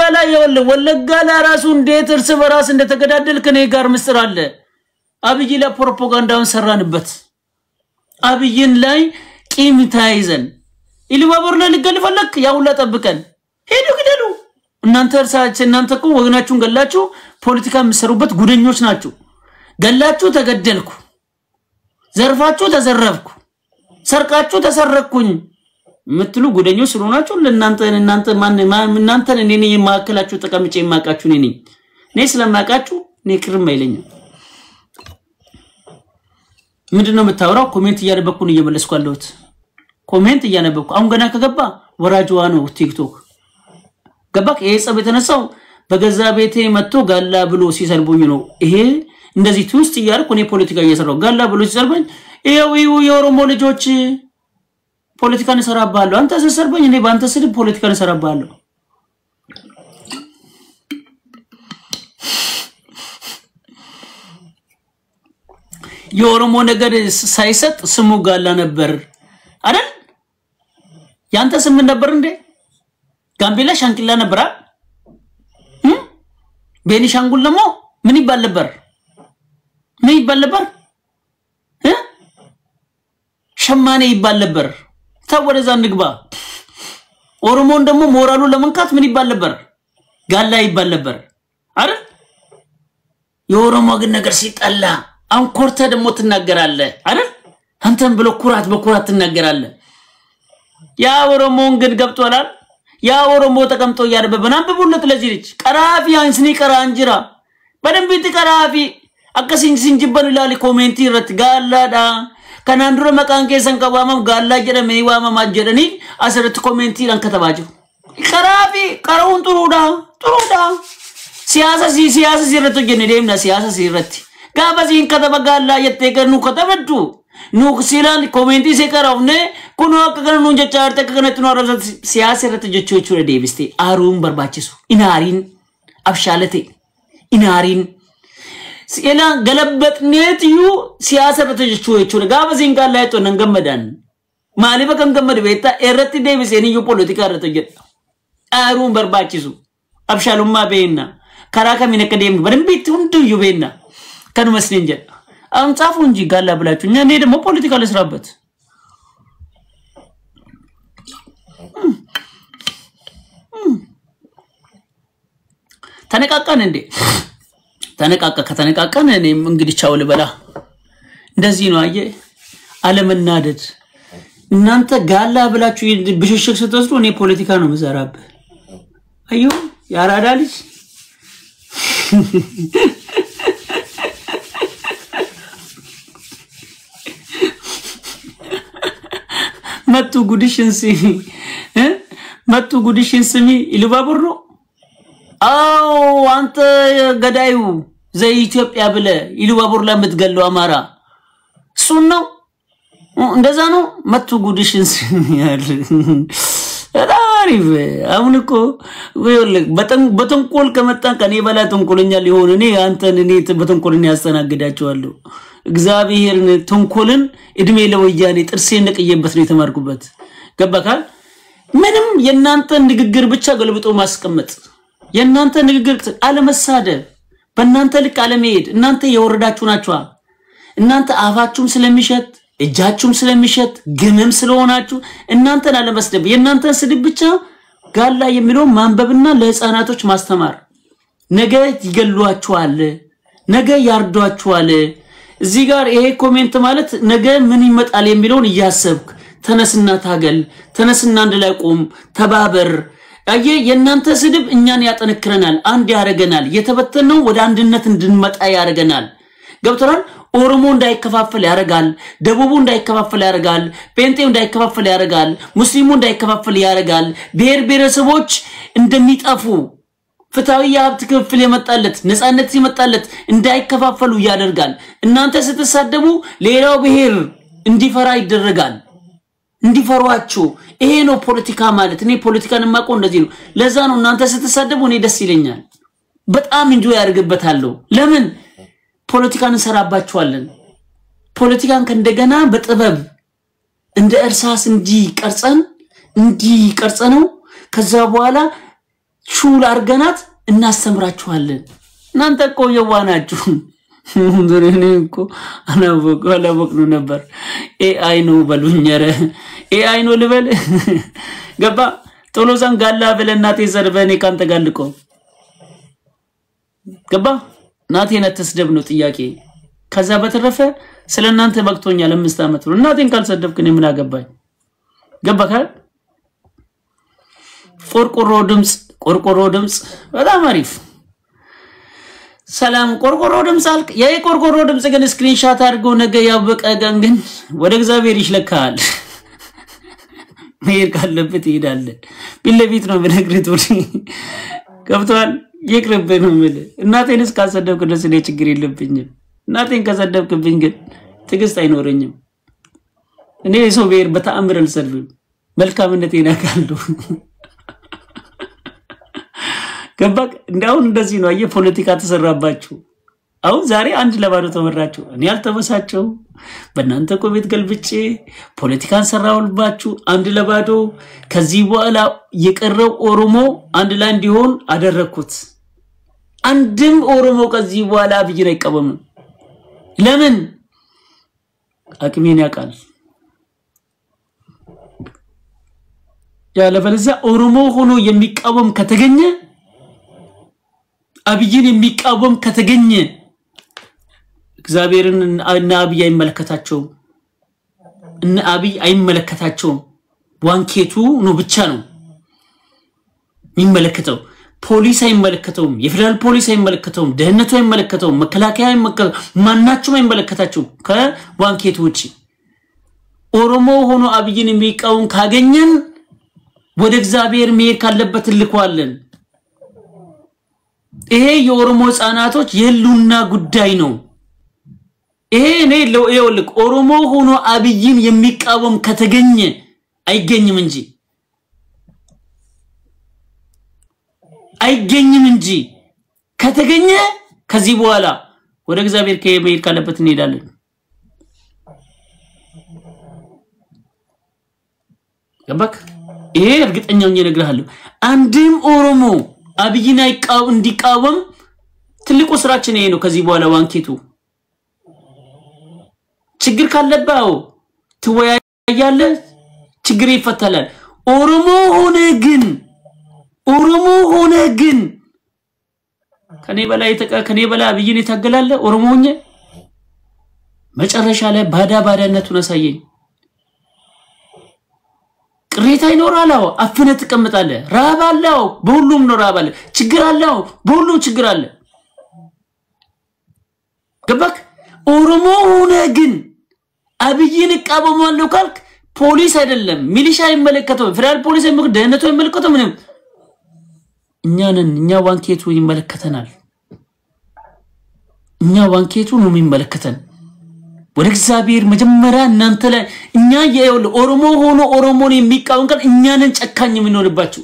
ላይ ራሱ እንዴት እርስ በራስ እንደተገዳደል ከኔ ጋር ምስጥር አለ አብይ ለፕሮፓጋንዳውን ሰራንበት አብይን ላይ ቂም ታይዘን ኢሉባቡር ላይ ልገልፈለክ ያውላ ጠብቀን ሄዱ ግደሉ እናንተ እኮ ወገናችሁን ገላችሁ ፖለቲካ የምትሰሩበት ጉደኞች ናችሁ ገላችሁ ተገደልኩ ዘርፋችሁ ተዘረፍኩ ሰርቃችሁ ተሰረኩኝ ምትሉ ጉደኞች ስለሆናችሁ እናንተ እናንተን እኔ የማከላችሁ ተቀምጬ የማቃችሁ እኔ ስለማቃችሁ እኔ ክርም አይለኝም ምንድነው የምታወራው ኮሜንት እያነበብኩ ነው እየመለስኩ አለሁት ኮሜንት እያነበብኩ አሁን ገና ከገባ ወራጅዋ ነው ቲክቶክ ገባክ የጸብ የተነሳው በገዛ ቤቴ መጥቶ ጋላ ብሎ ሲሰልቡኝ ነው ይሄ እንደዚህ ትውስት ይያርኩ እኔ ፖለቲካ እየሰራው ጋላ ብሎ ሲሰልበኝ ይሄው የኦሮሞ ልጆች ፖለቲካን ሰራባለሁ አንተ ሰሰርበኝ እኔ ባንተ ስድብ ፖለቲካን ሰራባለሁ የኦሮሞ ነገር ሳይሰጥ ስሙ ጋላ ነበር አይደል ያንተ ስም ነበር እንዴ ጋምቤላ ሻንቂላ ነበር ቤኒሻንጉል ደግሞ ምን ይባል ነበር ሸማኔ ይባል ነበር ታወደዛ ንግባ ኦሮሞን ደግሞ ሞራሉን ለመንካት ምን ይባል ነበር ጋላ ይባል ነበር አይደል የኦሮሞ ግን ነገር ሲጠላ አንኮርተ ደግሞ ትናገራለህ አይደል አንተም ብሎ በኩራት ትናገራለህ ያ ኦሮሞን ግን ገብቷላል ያ ኦሮሞ ተቀምጦ ያለበበናን በቡለት ለዚህ ልጅ ቀራፊ አንስኒ ቀራንጅራ በደንብ ይተቀራፊ አከሲን ሲንጅበሉ ላሊ ኮሜንት ይረት ጋላዳ ከናንዱረ መቃን ከሰን ቀባማም ጋላ ጀደመ ይዋማማ ጀደኒ አሰረት ኮሜንት ይላን ከተባጁ ቀራፊ ቀራውን ጥሩዳ ሲያሳ ሲረቱ ጀነዴምና ሲያሳ ሲረት ጋባዚን ከተበጋላ የተገኑ ከተበዱ ኑክሲላን ኮሜንት ሲቀራውነ ኩኑ አከገኑ ጀቻርተ ከከነትኑ አረብሰት ሲያሰረት ጀቾቹ ለዴብስቲ አሩን በርባችሱ ኢናሪን አብሻለቴ ኢናሪን سيلا غلبت نيتيو سياسة بتجشوه چونه غابة زنگال لاي تو ننگمدان مالي بكم گمد بيتا ارتي ديبس ينيو پوليتيكا رتو جد آرون برباچيسو أبشالو ما بينا كراكا مينك ديم برم بيت هندو يو بينا كانو مسلين جد أم تعفون جي غالا بلاچو نيا نيدا مو پوليتيكا لسرابت ተነቃቃን እንዴ ከተነቃቃን እኔም እንግዲህ ቻው ልበላ እንደዚህ ነው አየ አለመናደድ እናንተ ጋላ ብላችሁ ብሽሽክ ስትወስዱ እኔ ፖለቲካ ነው መዘራብ አዩ ያራዳ ልጅ መጡ ጉድሽን ስሚ ይልባብሩ አው አንተ ገዳዩ ዘይ ኢትዮጵያ ብለ ይልባብሩ ለምትገለው አማራ ሱን ነው እንደዛ ነው መጡ ጉድሽን ስሚ ያለ ታሪፍ አሁን እኮ ወይልክ በተንኮል ከመጣ ከኔ በላ ተንኮለኛ ሊሆን እኔ አንተን እኔ በተንኮልን ያስተናግዳቸዋለሁ እግዚአብሔርን ተንኮልን እድሜ ለወያኔ ጥርሴን ነቅየበት ነው የተማርኩበት ገባካል ምንም የናንተ ንግግር ብቻ ገልብጦ ማስቀመጥ የናንተ ንግግር አለመሳደብ በእናንተ ልክ አለመሄድ እናንተ የወረዳችሁ ናችሁ እናንተ አፋችሁም ስለሚሸት እጃችሁም ስለሚሸት ግምም ስለሆናችሁ እናንተን አለመስደብ የናንተ ስድብ ብቻ ጋላ የሚለው ማንበብና ለህፃናቶች ማስተማር ነገ ይገሏችኋል ነገ ያርዷችኋል እዚህ ጋር ይሄ ኮሜንት ማለት ነገ ምን ይመጣል የሚለውን ያሰብክ ተነስና ታገል ተነስና እንደላይ ቆም ተባበር አየ የናንተ ስድብ እኛን ያጠነክረናል አንድ ያረጋናል የተበተነው ወደ አንድነት እንድንመጣ ያረጋናል ገብቶናል ኦሮሞ እንዳይከፋፈል ያረጋል ደቡቡ እንዳይከፋፈል ያረጋል ጴንጤው እንዳይከፋፈል ያረጋል ሙስሊሙ እንዳይከፋፈል ያረጋል ብሔር ብሔረሰቦች እንደሚጣፉ ፍታዊ ያብት ክፍል የመጣለት ነፃነት ይመጣለት እንዳይከፋፈሉ ያደርጋል እናንተ ስትሳደቡ ሌላው ብሔር እንዲፈራ ይደረጋል እንዲፈሯችሁ ይሄ ነው ፖለቲካ ማለት እኔ ፖለቲካን ማቆ እንደዚህ ነው ለዛ ነው እናንተ ስትሳደቡ እኔ ደስ ይለኛል በጣም እንጆ ያርግበታለሁ ለምን ፖለቲካን እንሰራባችኋለን ፖለቲካን ከእንደገና በጥበብ እንደ እርሳስ እንዲ ቀርጸነው ከዛ በኋላ ሹል አርገናት እናስተምራችኋለን እናንተ እኮ የዋናችሁ እንደኔኮ አላወቅኑ ነበር ኤአይ ነው በሉኝረ ኤአይ ነው ልበል ገባ ቶሎዛን ጋላ በለናቴ ዘርበኔ ካንተ ጋልቆ ገባ ናቴን ተስደብ ነው ጥያቄ ከዛ በተረፈ ስለናንተ በቅቶኛል 5 አመት ነው እናቴን ካልሰደብክ እኔ ምን አገባኝ ገባካ ቆርቆሮ ድምጽ በጣም አሪፍ ሰላም ቆርቆሮ ድምጽ አልክ የቆርቆሮ ድምጽ ግን ስክሪንሾት አድርጎ ነገ ያበቀ ግን ወደ እግዚአብሔር ይሽለካል መሄድ ካለበት ይሄዳል ቢለቢት ነው በነግሪት ወዲ ገብቷል ይቅርብ ነው ማለት እናቴንስ ካሰደብክ ደስ ነው ችግር የለብኝም እናቴን ካሰደብክብኝ ግን ትግስት አይኖርኝም እኔ ሰው ብሔር በተአምር አልሰድብም መልካምነቴን አካልሁ ገባክ እንዳው እንደዚህ ነው አየ ፖለቲካ ተሰራባችሁ አሁን ዛሬ አንድ ለባዶ ተመራችሁ እኔ ያልተመሳቸው በእናንተ ኮሜት ገልብጬ ፖለቲካን ሰራውልባችሁ አንድ ለባዶ ከዚህ በኋላ የቀረው ኦሮሞ አንድ ላይ እንዲሆን አደረኩት አንድም ኦሮሞ ከዚህ በኋላ ብይራ ይቀበም ለምን አቅሜን ያቃል ያለበለዚያ ኦሮሞ ሆኖ የሚቃወም ከተገኘ አብይን የሚቃወም ከተገኘ እግዚአብሔርን እና አብይ አይመለከታቸው ዋንኬቱ ነው ብቻ ነው የሚመለከተው ፖሊስ አይመለከተው የፌደራል ፖሊስ አይመለከተው ደህንነቱ አይመለከተው መከላከያ ማናቸውም አይመለከታቸው ከዋንኬቱ ውጪ ኦሮሞ ሆኖ አብይን የሚቃወም ካገኘን ወደ እግዚአብሔር መሄድ ካለበት ልኳለን ይሄ የኦሮሞ ህፃናቶች የሉና ጉዳይ ነው ይሄ እኔ ለውልክ ኦሮሞ ሆኖ አብይን የሚቃወም ከተገኘ አይገኝም እንጂ ከተገኘ ከዚህ በኋላ ወደ እግዚአብሔር ከመሄድ ካለበት እንሄዳለን ገባክ ይሄ እርግጠኛው እነግርሃለሁ አንድም ኦሮሞ አብይን እንዲቃወም ትልቁ ስራችን ይሄ ነው ከዚህ በኋላ ዋንኬቱ ችግር ካለባው ትወያያለ ችግር ይፈታላል ኦሮሞ ሆነ ግን ከኔ በላይ አብይን ይታገላል ኦሮሞኛ መጨረሻ ላይ ባዳነቱን አሳየኝ ቅሬታ ይኖራልው አፍነ ተቀምጣለ ራባለው በሁሉም ነው ራባለ ችግር አለው በሁሉም ችግር አለ ገባክ ኦሮሞ ሆነ ግን አብይን ይቃወማሉ ካልክ ፖሊስ አይደለም ሚሊሻ ይመለከተው ፌደራል ፖሊስ ይመለከተው ደህንነቱ ይመለከተው ምንም እኛ ዋንኬቱ ይመለከተናል እኛ ዋንኬቱ ነው የሚመለከተን ወደ እግዚአብሔር መጀመሪያ እናንተ ላይ እኛ የውል ኦሮሞ ሆኖ ኦሮሞን የሚቃወም ካል እኛንን ጨካኝ ምንሆንባችሁ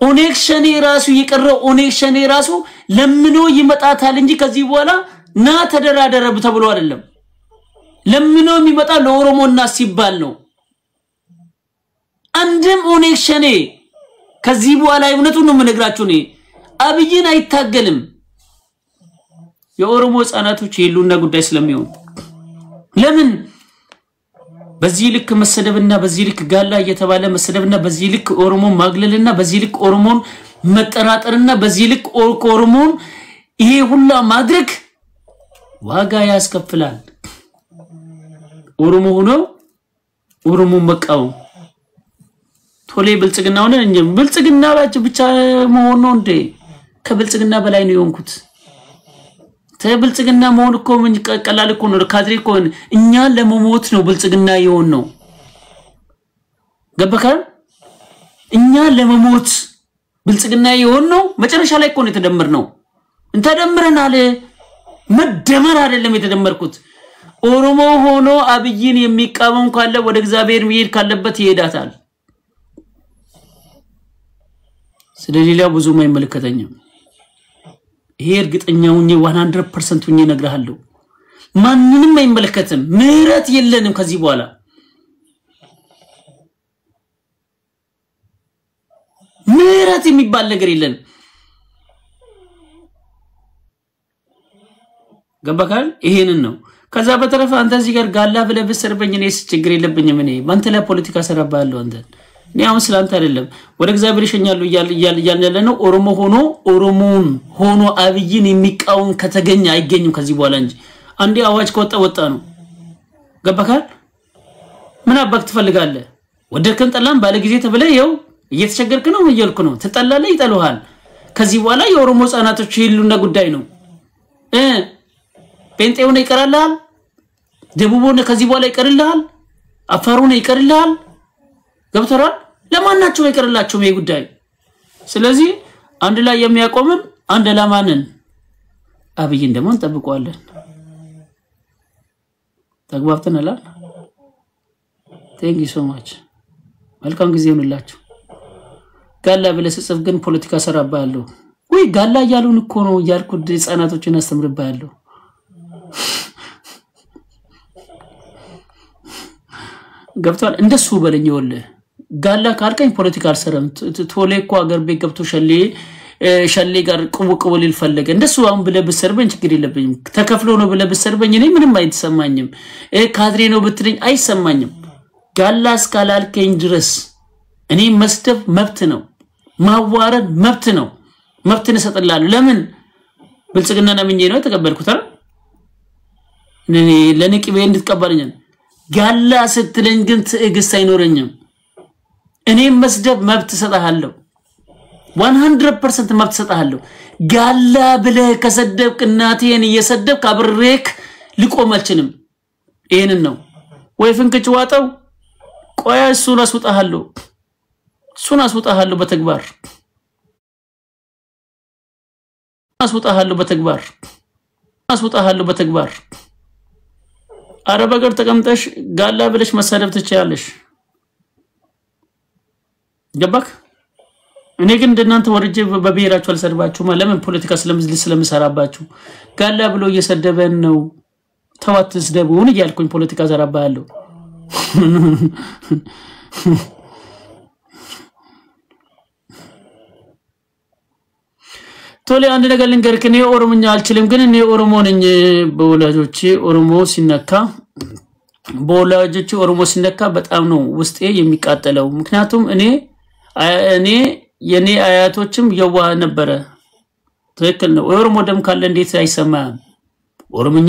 ኦኔክሽኔ ራሱ ይቀረው ኦኔክሽኔ ራሱ ለምኖ ይመጣታል እንጂ ከዚህ በኋላ ና ተደራደረብ ተብሎ አይደለም ለምኖ የሚመጣ ለኦሮሞና ሲባል ነው አንድም ኦኔክሽኔ ከዚህ በኋላ እውነቱን ነው የምነግራችሁ ነው አብይን አይታገልም የኦሮሞ ህፃናቶች የሉና ጉዳይ ስለሚሆን ለምን በዚህ ልክ መሰደብና በዚህ ልክ ጋላ እየተባለ መሰደብና በዚህ ልክ ኦሮሞ ማግለልና በዚህ ልክ ኦሮሞን መጠራጠርና በዚህ ልክ ኦሮሞን ይሄ ሁላ ማድረግ ዋጋ ያስከፍላል ኦሮሞ ሆኖ ኦሮሞ መቃው ቶሌ ብልጽግና ሆነ እንጂ ብልጽግና ብቻ መሆን ነው እንዴ ከብልጽግና በላይ ነው የሆንኩት ተብልጽግና መሆን እኮ ምን ቀላል እኮ ነው ካድሬ እኮ እኛ ለመሞት ነው ብልጽግና ይሆን ነው ገባካ እኛ ለመሞት ብልጽግና ይሆን ነው መጨረሻ ላይ እኮ ነው የተደመርነው እንተደመረናል መደመር አይደለም የተደመርኩት ኦሮሞ ሆኖ አብይን የሚቃወም ካለ ወደ እግዚአብሔር መሄድ ካለበት ይሄዳታል ስለሌላ ብዙ ማይመለከተኛም ይሄ እርግጠኛው 100% ሆኜ ነግራለሁ ማንንም አይመለከትም ምህረት የለንም ከዚህ በኋላ ምህረት የሚባል ነገር የለን ገባካል ይሄንን ነው ከዛ በተረፈ አንተ እዚህ ጋር ጋላ ብለ በሰርበኝ እኔስ ችግር የለብኝም እኔ ማንተ ላይ ፖለቲካ ሰራባለሁ አንተ እኔ አሁን ስላንተ አይደለም ወደ እግዚአብሔር ይሸኛሉ ይያል ነው ኦሮሞ ሆኖ አብይን የሚቃወም ከተገኘ አይገኝም ከዚህ በኋላ እንጂ አንዴ አዋጅ ከወጣ ነው ገባካል ምን አባክ ትፈልጋለህ ወደከን ጠላም ባለ ጊዜ ተብለ ይው እየተቸገርክ ነው እየልኩ ነው ተጠላለ ይጠሉሃል ከዚህ በኋላ የኦሮሞ ህፃናቶች ይሉና ጉዳይ ነው ጴንጤው ነው ይቀርልሃል ደቡቦን ከዚህ በኋላ ይቀርልሃል አፋሩን ይቀርልሃል ገብተራል ለማናቸው ይቀርላችሁ ነው ጉዳይ ስለዚህ አንድ ላይ የሚያቆምን አንድ ለማንን አብይ እንደምን ተጠብቋለን ተግባብተናል Thank you so much መልካም ጊዜ ይሁንላችሁ ጋላ ብለስጽፍ ግን ፖለቲካ ሰራባለሁ ወይ ጋላ ያሉን እኮ ነው ያልኩ ህፃናቶችን አስተምርባለሁ ገብቷል እንደሱ በለኝ ወለ ጋላ ካልከኝ ፖለቲካ አልሰራም ቶሌ እኮ አገር ቤት ገብቶ ሸሌ ጋር ቁውቁው ሊልፈለገ እንደሱ አሁን ብለ በሰርበኝ ችግር የለብኝም ተከፍሎ ነው ብለ በሰርበኝ እኔ ምንም አይተሰማኝም ካድሬ ነው ብትልኝ አይሰማኝም ጋላ እስካላልከኝ ድረስ እኔ መስደብ መብት ነው ማዋረድ መብት ነው መብትን ሰጥላለሁ ለምን ብልጽግናና ምንዬ ነው ተቀበልኩት አይደል እኔ ለንቅቤ እንድትቀበልኝ ጋላ ስትለኝ ግን ትዕግስት አይኖርኝም እኔ መስደብ መብት ሰጣለሁ 100% መብት ሰጣለሁ ጋላ ብለ ከሰደብክ እናቴን እየሰደብክ አብሬክ ሊቆም አልችልም ይሄንን ነው ወይ ፍንክች ዋጣው ቆያ እሱን አስወጣሃለሁ በተግባር አስወጣሃለሁ በተግባር አረብ ሀገር ተቀምጠሽ ጋላ ብለሽ መሰደብ ትችያለሽ ገባክ እኔ ግን እንደናንተ ወርጄ በብሔራችሁ አልሰድባችሁም ለምን ፖለቲካ ስለምሰራባችሁ ጋላ ብሎ እየሰደበን ነው ተዋት ስደቡን እያልኩኝ ፖለቲካ ዘራባለሁ ቶሌ አንድ ነገር ልንገርክ እኔ ኦሮሞኛ አልችልም ግን እኔ ኦሮሞ ነኝ በወላጆቼ ኦሮሞ ሲነካ በወላጆቼ ኦሮሞ ሲነካ በጣም ነው ውስጤ የሚቃጠለው ምክንያቱም እኔ የኔ አያቶችም የዋህ ነበረ ትክክል ነው ኦሮሞ ደም ካለ እንዴት አይሰማም ኦሮሞኛ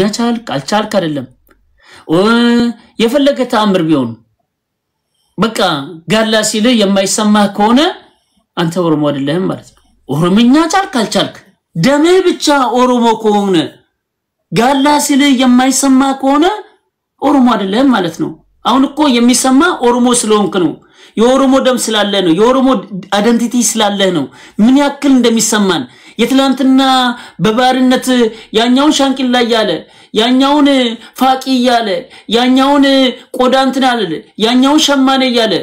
አልቻልክ አይደለም የፈለገ ተአምር ቢሆን በቃ ጋላ ሲል የማይሰማ ከሆነ አንተ ኦሮሞ አይደለህም ማለት ነው ኦሮሞኛ አልቻልክ ደምህ ብቻ ኦሮሞ ከሆነ ጋላ ሲል የማይሰማ ከሆነ ኦሮሞ አይደለህም ማለት ነው አሁን እኮ የሚሰማ ኦሮሞ ስለሆንክ ነው የኦሮሞ ደም ስላለ ነው የኦሮሞ አይደንቲቲ ስላለ ነው ምን ያክል እንደሚሰማን የትላንትና በባርነት ያኛውን ሻንቂላ ያለ ያኛውን ፋቂ ያለ ያኛውን ቆዳንትን አለ ያኛውን ሸማኔ ያለ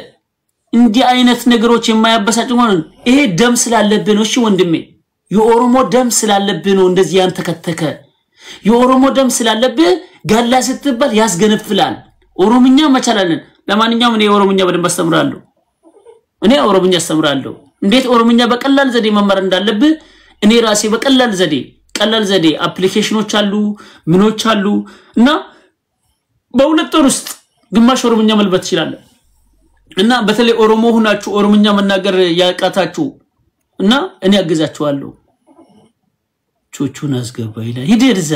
እንዲህ አይነት ነገሮች የማያበሳጭ ሆነን ይሄ ደም ስላለብህ ነው እሺ ወንድሜ የኦሮሞ ደም ስላለብህ ነው እንደዚህ ያንተከተከ የኦሮሞ ደም ስላለብህ ጋላ ስትባል ያስገነፍላል ኦሮሞኛ መቻላለን ለማንኛውም እኔ ኦሮሞኛ በደንብ አስተምራለሁ እኔ ኦሮሞኛ አስተምራለሁ እንዴት ኦሮሞኛ በቀላል ዘዴ መማር እንዳለብህ እኔ ራሴ በቀላል ዘዴ አፕሊኬሽኖች አሉ ምኖች አሉ እና በሁለት ወር ውስጥ ግማሽ ኦሮሞኛ መልበት ይችላል እና በተለይ ኦሮሞ ሆናችሁ ኦሮሞኛ መናገር ያቃታችሁ እና እኔ አግዛችኋለሁ ቾቹን አስገባ ይላል ይደርዛ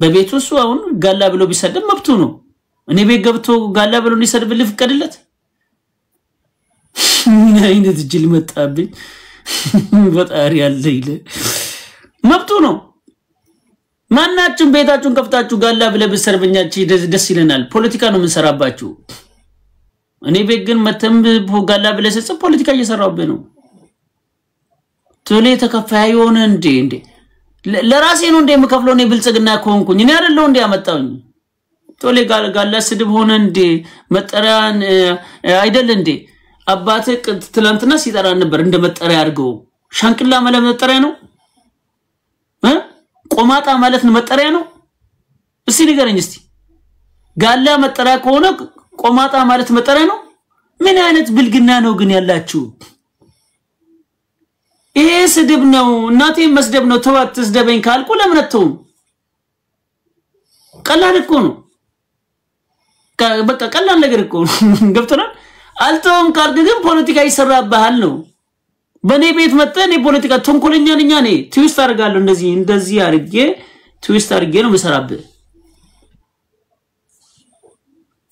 በቤቱስ አሁን ጋላ ብሎ ቢሰደብ መብቱ ነው እኔ ቤት ገብቶ ጋላ ብሎ ሊሰድብልህ ፍቀድለት ምን አይነት ጅል መጣብኝ በጣሪ ያለ ይለ መብቱ ነው ማናችን ቤታችሁን ከፍታችሁ ጋላ ብለ በሰርበኛች ደስ ይለናል ፖለቲካ ነው ምንሰራባችሁ እኔ ቤት ግን መተም ጋላ ብለ ሰጽ ፖለቲካ እየሰራውብህ ነው ቶሌ ተከፋይ ሆነ እንዴ ለራሴ ነው እንደ የምከፍለው ነው ብልጽግና ኮንኩኝ እኔ አይደለም እንደ ያመጣውኝ ቶሌ ጋላ ስድብ ሆነ እንዴ መጠራን አይደል እንዴ አባቴ ትላንትና ሲጠራን ነበር እንደ መጠሪያ አድርገው ሻንቅላ ማለት መጠሪያ ነው ቆማጣ ማለት ነው መጠሪያ ነው እስቲ ንገረኝ እስቲ ጋላ መጠሪያ ከሆነ ቆማጣ ማለት መጠሪያ ነው ምን አይነት ብልግና ነው ግን ያላችሁ ይሄ ስድብ ነው እናቴ መስደብ ነው ተዋት ስደበኝ ካልኩ ለምን አትተው ቀላል እኮ ነው በቃ ቀላል ነገር እኮ ገብቶናል አልተውም ካልክ ግን ፖለቲካ ይሰራባል ነው በኔ ቤት መጣኔ ፖለቲካ ተንኮለኛ ነኝ እኔ ትዊስት አርጋለሁ እንደዚህ አርጌ ትዊስት አርጌ ነው መሰራብህ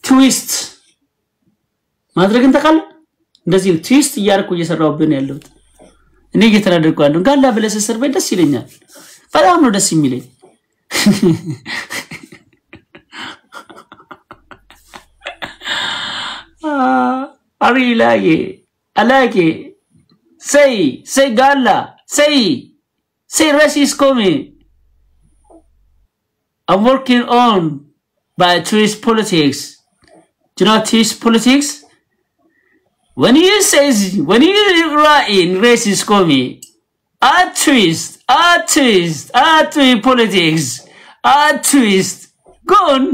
ትዊስት ማድረግን ተቃል እንደዚህ ትዊስት ያርኩ እየሰራውብህ ነው ያለው እኔ እየተናደርኳለሁ ጋላ ብለህ ሰርበይ ደስ ይለኛል በጣም ነው ደስ የሚለኝ I like it. Say Gala. Say racist coming. I'm working on by twist politics. Do you know twist politics? When you write in racist coming, I twist politics. I twist. Go on.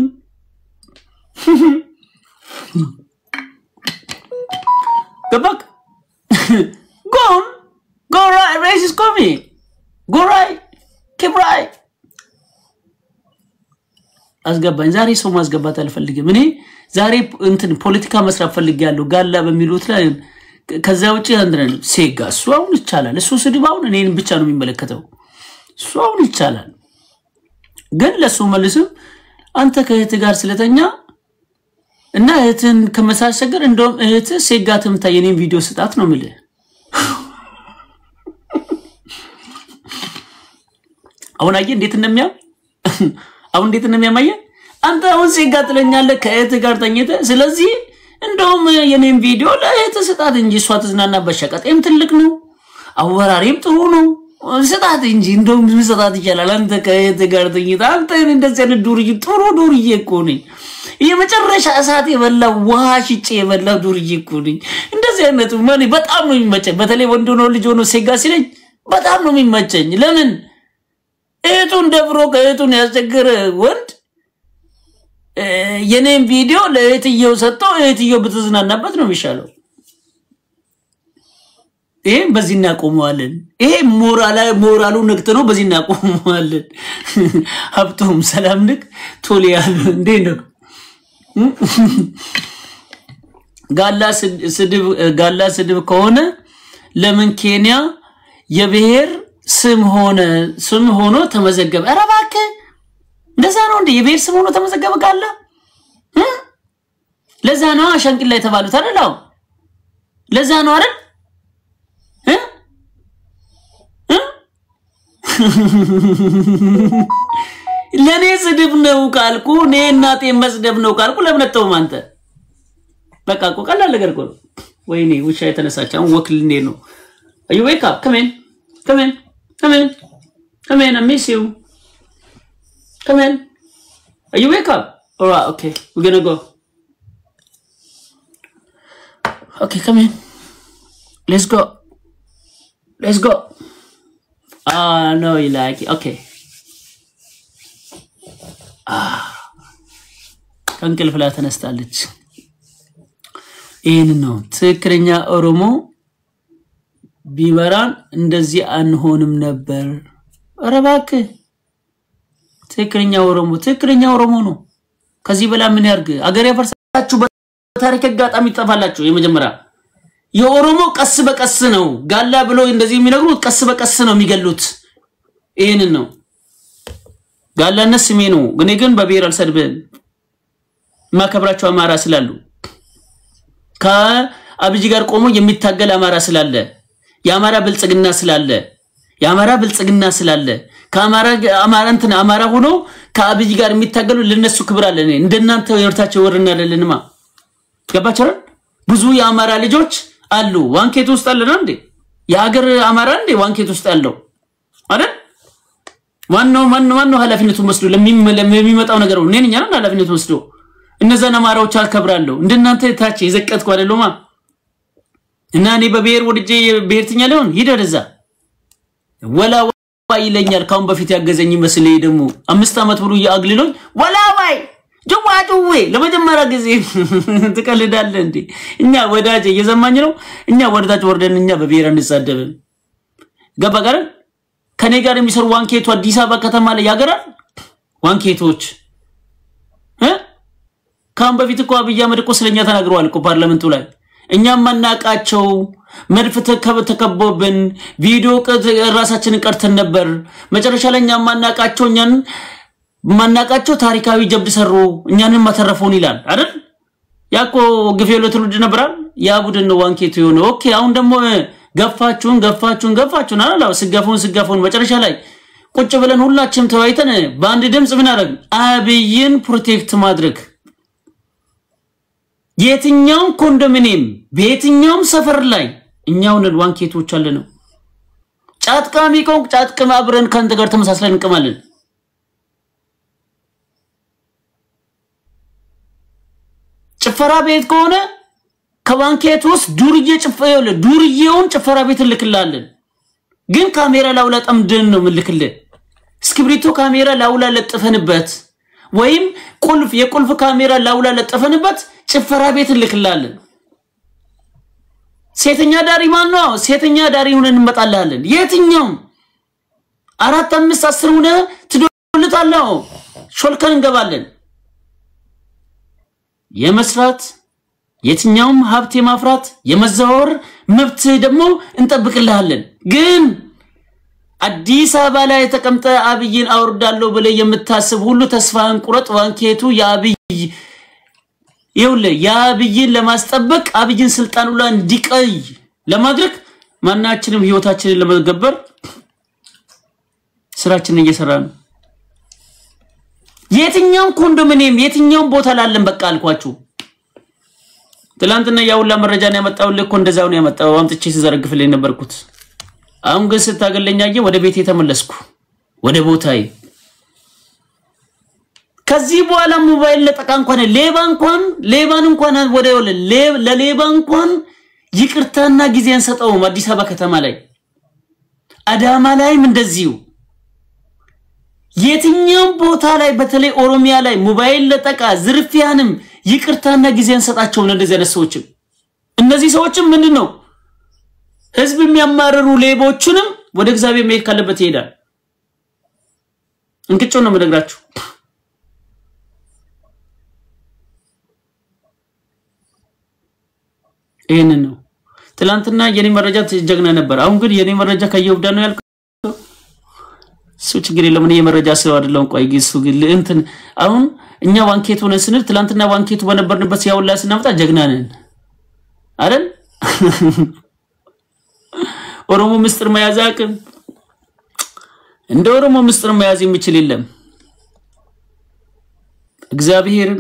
Go back. Go right. Race is coming. Go right. Keep right. አስገባኝ ዛሬ ሰው ማስገባት አልፈልግም እኔ ዛሬ እንትን ፖለቲካ መስራት ፈልጊያለሁ ጋላ በሚሉት ላይ ከዛ ውጪ አንድረን ሴጋ ሷው ይቻላል እሱ ስድባውን እኔን ብቻ ነው የሚመለከተው ሷው ይቻላል ግን ለሱ መልስም አንተ ከእህት ጋር ስለተኛ እና እህትን ከመሳሰገር እንደውም እህት ሴጋትም ታየኔን ቪዲዮ ስጣት ነው ምለ አሁን አየ እንዴት እንደሚያማየ አንተ አሁን ሴጋት ለኛለ ከእህት ጋር ተኝተ ስለዚህ እንደውም የኔን ቪዲዮ ለእህት ስጣት እንጂ እሷ ተዝናና በሸቀጤም ትልቅ ነው አወራሪም ጥሩ ነው ስጣት እንጂ እንደውም ስጣት ይችላል አንተ ከእህት ጋር ተኝተ አንተ እንደዚህ አይነት ዱርዬ ጥሩ ዱርዬ እኮ ነኝ የመጨረሻ እሳት የበላው ውሃ ሽጬ የበላው ዱርዬ እኮ ነኝ እንደዚህ እንደዚህ አይነቱ ማን በጣም ነው የሚመቸኝ በተለይ ወንድ ነው ልጅ ሆኖ ሴጋ ሲለኝ በጣም ነው የሚመቸኝ ለምን እቱን ደብሮ ከእቱን ያስቸገረ ወንድ የኔን ቪዲዮ ለእትየው ሰጥቶ እትየው ብትዝናናበት ነው የሚሻለው ይሄ በዚህና ቆመዋለን ይሄ ሞራሉ ንግት ነው በዚህና ቆመዋለን ሀብቶም ሰላም ንክ ቶሊያል እንዴ ነው ጋላ ስድብ ከሆነ ለምን ኬንያ የብሔር ስም ሆኖ ተመዘገበ አረባከ እንደዛ ነው እንዴ የብሔር ስም ሆኖ ተመዘገበ ጋላ ለዛ ነው አሻንቅል ላይ ተባሉት አይደል ለዛ ነው አይደል ለኔ ስድብ ነው ካልኩ እናቴ መስደብ ነው ካልኩ ለምን ተውም አንተ በቃ እኮ ቀላል ነገር እኮ ወይኔ ውሻ የተነሳቻው ወክል እንዴ ነው you wake up come in I miss you come in you wake up all right okay we're going to go okay come in let's go no you like it okay ከንቅልፍ ላይ ተነስታለች ይሄን ነው ትክክለኛ ኦሮሞ ቢበራን እንደዚህ አንሆንም ነበር አረባክ ትክክለኛ ኦሮሞ ነው ከዚህ በላ ምን ያርግ አገር ያፈርሳችሁ በታሪክ አጋጣሚ ይጣፋላችሁ የመጀመሪያ የኦሮሞ ቀስ በቀስ ነው ጋላ ብሎ እንደዚህ የሚነግሩት ቀስ በቀስ ነው የሚገሉት ይሄን ነው ጋላነስ ስሜ ነው ግን በብሔር አልሰድብን ማከብራቸው አማራ ስላሉ ከአብጂ ጋር ቆሞ የሚታገል አማራ ስላለ የአማራ ብልጽግና ስላለ ከአማራ ሆኖ ከአብጂ ጋር የሚታገሉ ለነሱ ክብር አለ እንደናንተ የወርታቸው ወርና አይደለንማ ገባችሁ ብዙ የአማራ ልጆች አሉ ዋንኬት ውስጥ አለና እንዴ የሀገር አማራ እንዴ ዋንኬት ውስጥ አለው አይደል ማነው ኃላፊነቱን መስሎ ለሚመጣው ነገር ነው ነኝኛ ነው ኃላፊነቱን መስሎ እነዛን አማራዎች አከብራለሁ እንደናንተ ታች የዘቀጥኩ አይደለማ እና እኔ በብሔር ወድጄ ብሔርተኛ ለሆን ይደረዛ ወላዋይ ይለኛል ካሁን በፊት ያገዘኝ መስለኝ ደግሞ 5 አመት ብሩ ያግልሎኝ ወላዋይ ጀዋዱዌ ለመጀመሪያ ጊዜ ተቀልዳለ እንዴ እኛ ወዳጄ እየዘማኝ ነው እኛ ወርዳች ወርደን እኛ በብሔር እንሳደብን ገባ ጋር ከኔ ጋር የሚሰሩ ዋንኬቱ አዲስ አበባ ከተማ ላይ ያገራል ዋንኬቶች ካም በፊት እኮ አብይ አህመድ እኮ ስለኛ ተናግሯል እኮ ፓርላመንቱ ላይ እኛም ማናቃቸው መድፍ ተከቦብን ቪዲዮ ራሳችንን ቀርተን ነበር መጨረሻ ላይ እኛም ማናቃቸው ታሪካዊ ጀብድ ሰሩ እኛንም ማተረፉን ይላል አይደል ያኮ ግፌሎ ትውልድ ነበራል ያ ቡድን ነው ዋንኬቱ የሆነ ኦኬ አሁን ደግሞ ገፋችሁን አላው ስጋፉን መጨረሻ ላይ ቁጭ ብለን ሁላችንም ተዋይተን በአንድ ድምጽ ምን አረግ አብይን ፕሮቴክት ማድረግ የትኛው ኮንዶሚኒየም በየትኛው ሰፈር ላይ እኛውን ዋንኬቶች አለ ነው ጫትቃም አብረን ካንተ ጋር ተመሳስለን እንቀማለን ጭፈራ ቤት ከሆነ ከዋንኬት ውስጥ ዱርዬውን ጭፈራ ቤት ልክላለን ግን ካሜራ ላውላ ጠምደን ነው ምልክልህ ስክሪፕቶ ካሜራ ላውላ ለጥፈንበት ወይም የቁልፍ ካሜራ ላውላ ለጥፈንበት ጭፈራ ቤት ልክላለን ሴተኛ ዳሪ ማን ነው ሴተኛ ዳሪ ሆነን እንመጣለን የትኛው 4 5 10 ሆነ ትዶልታለው ሾልከን እንገባለን የመስራት የትኛውም ሀብት የማፍራት የመዛወር መብት ደግሞ እንጠብቅልሃለን ግን አዲስ አበባ ላይ ተቀምጠ አብይን አውርዳለሁ ብለ የምታስብ ሁሉ ተስፋን ቁረጥ ዋንኬቱ የአብይን ለማስጠበቅ አብይን ስልጣኑ ላይ እንዲቀይ ለማድረግ ማናችንም ህይወታችንን ለመገበር ስራችንን እየሰራን የትኛው ኮንዶሚኒየም የትኛው ቦታ ላለን በቃ አልኳችሁ ትላንትና ያውላ መረጃን ያመጣው ለኮ እንደዛው ነው ያመጣው አምጥቼ ሲዘረግፍልኝ ነበርኩት አሁን ግን ስታገለኛየ ወደ ቤቴ ተመለስኩ ወደ ቦታዬ ከዚህ በኋላ ሞባይል ለጠቃ እንኳን ሌባን እንኳን ወደ ለሌባ እንኳን ይቅርታና ጊዜ እንሰጣው አዲስ አበባ ከተማ ላይ አዳማ ላይም እንደዚሁ የትኛውም ቦታ ላይ በተለይ ኦሮሚያ ላይ ሞባይል ለጠቃ ዝርፊያንም ይቅርታና ጊዜ እንሰጣቸው እንደዚህ አይነት ሰዎችም እነዚህ ሰዎችም ምንድነው ህዝብ የሚያማርሩ ሌቦችንም ወደ እግዚአብሔር መሄድ ካለበት ይሄዳል እንቅጮ ነው መደግራችሁ ይሄንን ነው ትላንትና የኔ መረጃ ጀግና ነበር አሁን ግን የኔ መረጃ ከየውዳ ነው ያልኩ ሱች ግሪ ለምን የመረጃ ሰው አይደለም ቆይ ግሱ ግል እንትን አሁን እኛ ዋንኬት ሆነ ስንል ትላንትና ዋንኬቱ በነበርንበት ያውላ ስናመጣ ጀግና ነን አይደል ኦሮሞ ምስጥር መያዛቅም እንደ ኦሮሞ ምስጥር መያዝ የሚችል የለም እግዚአብሔር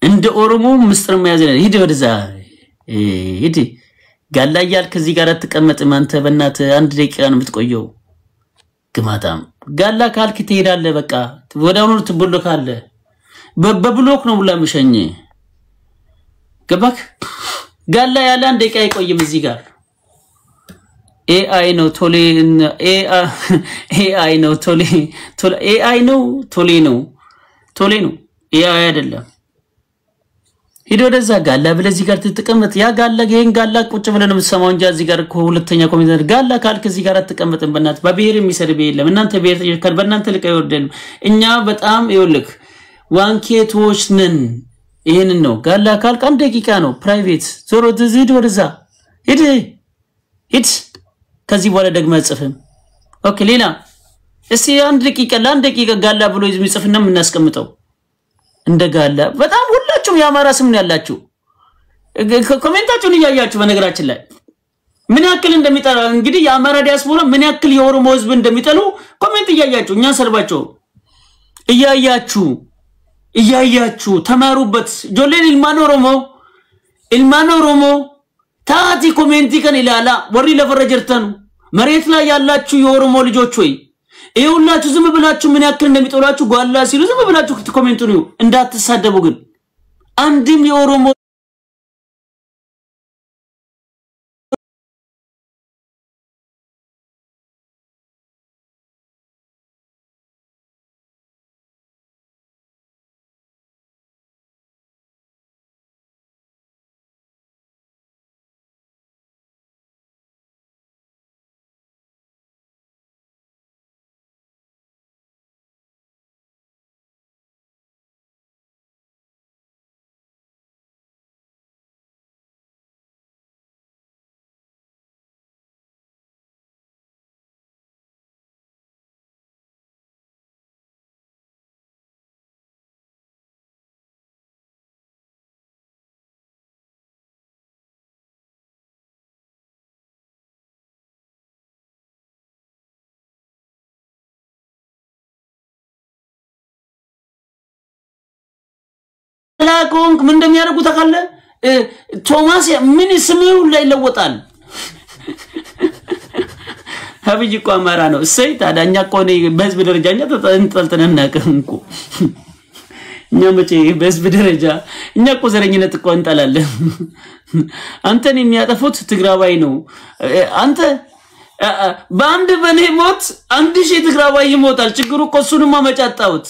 እንደ ኦሮሞ ምስጥር መያዝ ይላል ሂድ ወደዛ ሂድ ጋላያል ከዚህ ጋር ተቀመጥ ማንተ በእናት አንድ ደቂቃ ነው የምትቆየው ግማታም ጋላ ካልክ ትሄዳለህ በቃ ወዳውኑ ትብሎካለ በብሎክ ነው ብላ መሸኝ ገባክ ጋላ ያለ አንድ ደቂቃ አይቆይም እዚህ ጋር AI ነው ቶሌ AI ነው ቶሌ AI ነው ቶሌ ነው AI አይደለም ሄዶ ወደዛ ጋላ በለዚህ ጋር ተተቀመጥ ያ ጋላ ገን ጋላ ቁጭ ብለን መስማው እንጂ እዚህ ጋር ሁለተኛ ኮሜንት ጋላ ካልክ እዚህ ጋር ተቀመጥን በእናት በብሔር የሚሰድብ የለም እናንተ ብሔር በእናንተ ልቀ ይወርደን እኛ በጣም ይወልክ ዋንኬቶች ነን ይሄንን ነው ጋላ ካልክ አንድ ደቂቃ ነው ፕራይቬት ዞሮ ትዝድ ወደዛ ሂድ ከዚህ በኋላ ደግሞ ጽፈም ኦኬ ሌላ እስቲ አንድ ደቂቃ ጋላ ብሎ ይጽፍና ምናስቀምጠው እንደ ጋላ በጣም ሁላችሁም ያማራ ስም ነው ያላችሁ ኮሜንታችሁን ያያችሁ በነገራችን ላይ ምን ያክል እንደሚጠራ እንግዲህ ያማራ ዲያስፖራ ምን ያክል የኦሮሞ ህዝብ እንደሚጠሉ ኮሜንት ያያችሁ እኛ ሰርባቸው ያያችሁ ተማሩበት ጆሌን ኢልማኖ ኦሮሞ ታቲ ኮሜንቲ ከን ይላላ ወሪ ለፈረጀርተን መሬት ላይ ያላችሁ የኦሮሞ ልጆች ወይ ይሁላችሁ ዝም ብላችሁ ምን ያክል እንደሚጠላችሁ ጓላ ሲሉ ዝም ብላችሁ ኮሜንቱ ነው እንዳትሳደቡ ግን አንድም የኦሮሞ ላቆንክ ምን እንደሚያደርጉ ተካለ ቶማስ ምን ስሜው ላይ ለወጣል ሀብይ እኮ አማራ ነው እሰይ ታዳኛ ቆኔ በህዝብ ደረጃኛ ተንጠልጥነና ከንኩ እኛ መቼ በህዝብ ደረጃ እኛ እኮ ዘረኝነት እኮ እንጠላለን አንተን የሚያጠፉት ትግራዋይ ነው አንተ በአንድ በኔ ሞት አንድ ሺህ ትግራዋይ ይሞታል ችግሩ እኮ እሱንማ መጫጣውት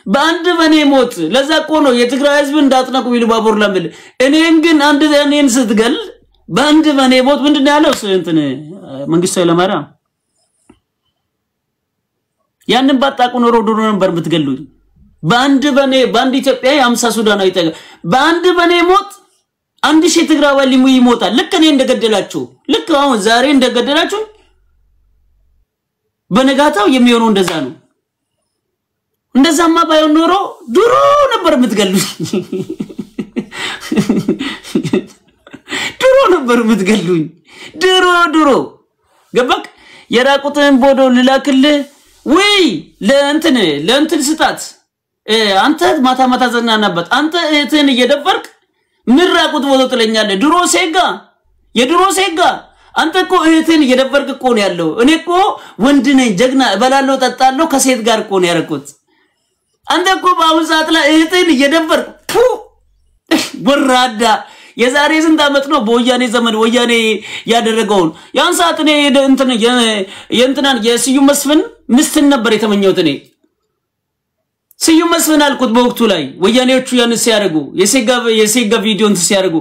በአንድ በኔ ሞት ለዛ እኮ ነው የትግራይ ህዝብ እንዳጥናቁ ይልባቦር ለምል እኔን ግን አንድ እኔን ስትገል በአንድ በኔ ሞት ምንድነው ያለው እንትን መንግስቱ ኃይለማርያም ያንን ባጣቁ ኖሮ ዶሮ ነበር ብትገሉኝ በአንድ ኢትዮጵያ 50 ሱዳናዊ ተገ በአንድ በኔ ሞት አንድ ሺህ ትግራዋይ ይሞታል ልክ እኔ እንደገደላችሁ ልክ አሁን ዛሬ እንደገደላችሁ በነጋታው የሚሆነው እንደዛ ነው እንደዛማ ባይሆን ኖሮ ድሮ ነበር የምትገሉኝ ድሮ ገባክ የራቁትን ቦዶ ልላክል ወይ ለእንትን ስጣት አንተ ማታ ዘናናበት አንተ እህትን እየደፈርክ ምን ራቁት ቦዶ ትለኛለህ የድሮ ሴጋ አንተ እኮ እህትን እየደፈርክ እኮ ነው ያለው እኔ እኮ ወንድ ነኝ ጀግና እበላለሁ ጠጣለሁ ከሴት ጋር እኮ ነው ያረኩት አንተ እኮ በአሁን ሰዓት ላይ እህትን እየደፈርክ ወራዳ የዛሬ ስንት አመት ነው በወያኔ ዘመን ወያኔ ያደረገውን ያን ሰዓት እኔ እንትን የእንትናን የስዩም መስፍን ምስትን ነበር የተመኘሁት እኔ ስዩም መስፍን አልኩት በወቅቱ ላይ ወያኔዎቹ ያን ሲያደርጉ የሴጋ ቪዲዮ እንት ሲያደርጉ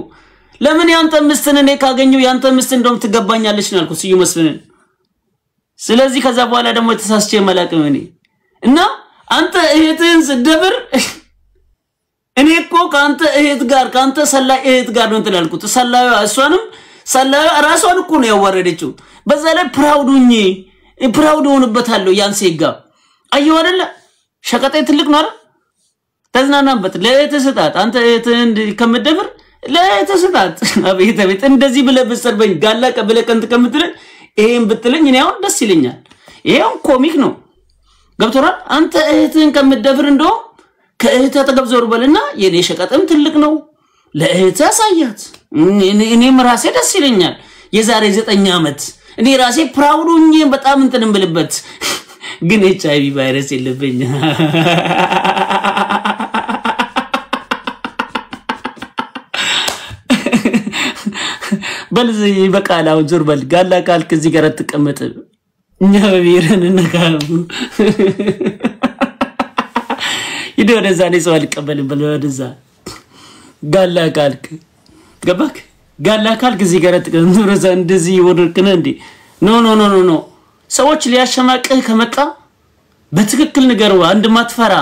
ለምን ያንተ ምስትን እኔ ካገኘው ያንተ ምስት እንደውም ትገባኛለች ነው አልኩት ስዩም መስፍን ስለዚህ ከዛ በኋላ ደግሞ ተሳስቼ መላቅም እኔ እና አንተ እህትን ስደብር እኔ እኮ ካንተ እህት ጋር ካንተ ሰላይ እህት ጋር ነው ተላልኩት ሰላዩ እሷንም ሰላዩ ራሷን እኮ ነው ያዋረደችው በዛ ላይ ፕራውድ ሆነበታለሁ ያን ሴጋ አየው አይደለ ሸቀጤ ትልቅ ነው አይደል ተዝናናበት ለተሰጣት አንተ እህትን ከመደብር ለተሰጣት አቤት እንደዚህ ብለ ብሰርበኝ ጋላ ቀበለ ቀንት ከምትለኝ ይሄን ብትለኝ እኔ አሁን ደስ ይለኛል ይሄው ኮሚክ ነው ገብቶራል አንተ እህትን ከመደብር እንደው ከእህት ተገብዘሩ በልና የኔ ሸቀጥም ትልቅ ነው ለእህት ያሳያት እኔም ራሴ ደስ ይለኛል የዛሬ 9 አመት እኔ ራሴ ፕራውድ ሆኜ በጣም እንትን ብልበት ግን ኤችአይቪ ቫይረስ የለብኝ በልዚ በቃላው ዞርበል ጋላ ካልክ እዚህ ጋር ተቀመጥ እኛ በቢረን እንካም ይደው ደዛ ነው ሰው አልቀበልም በለደዛ ጋላ ካልክ ገባክ ጋላ ካልክ እዚህ ጋር ተቀመጥ ኑረዛ እንደዚህ ወርቅነ እንዴ ኖ ሰዎች ሊያሸማቅህ ከመጣ በትክክል ንገረው አንድ ማትፈራ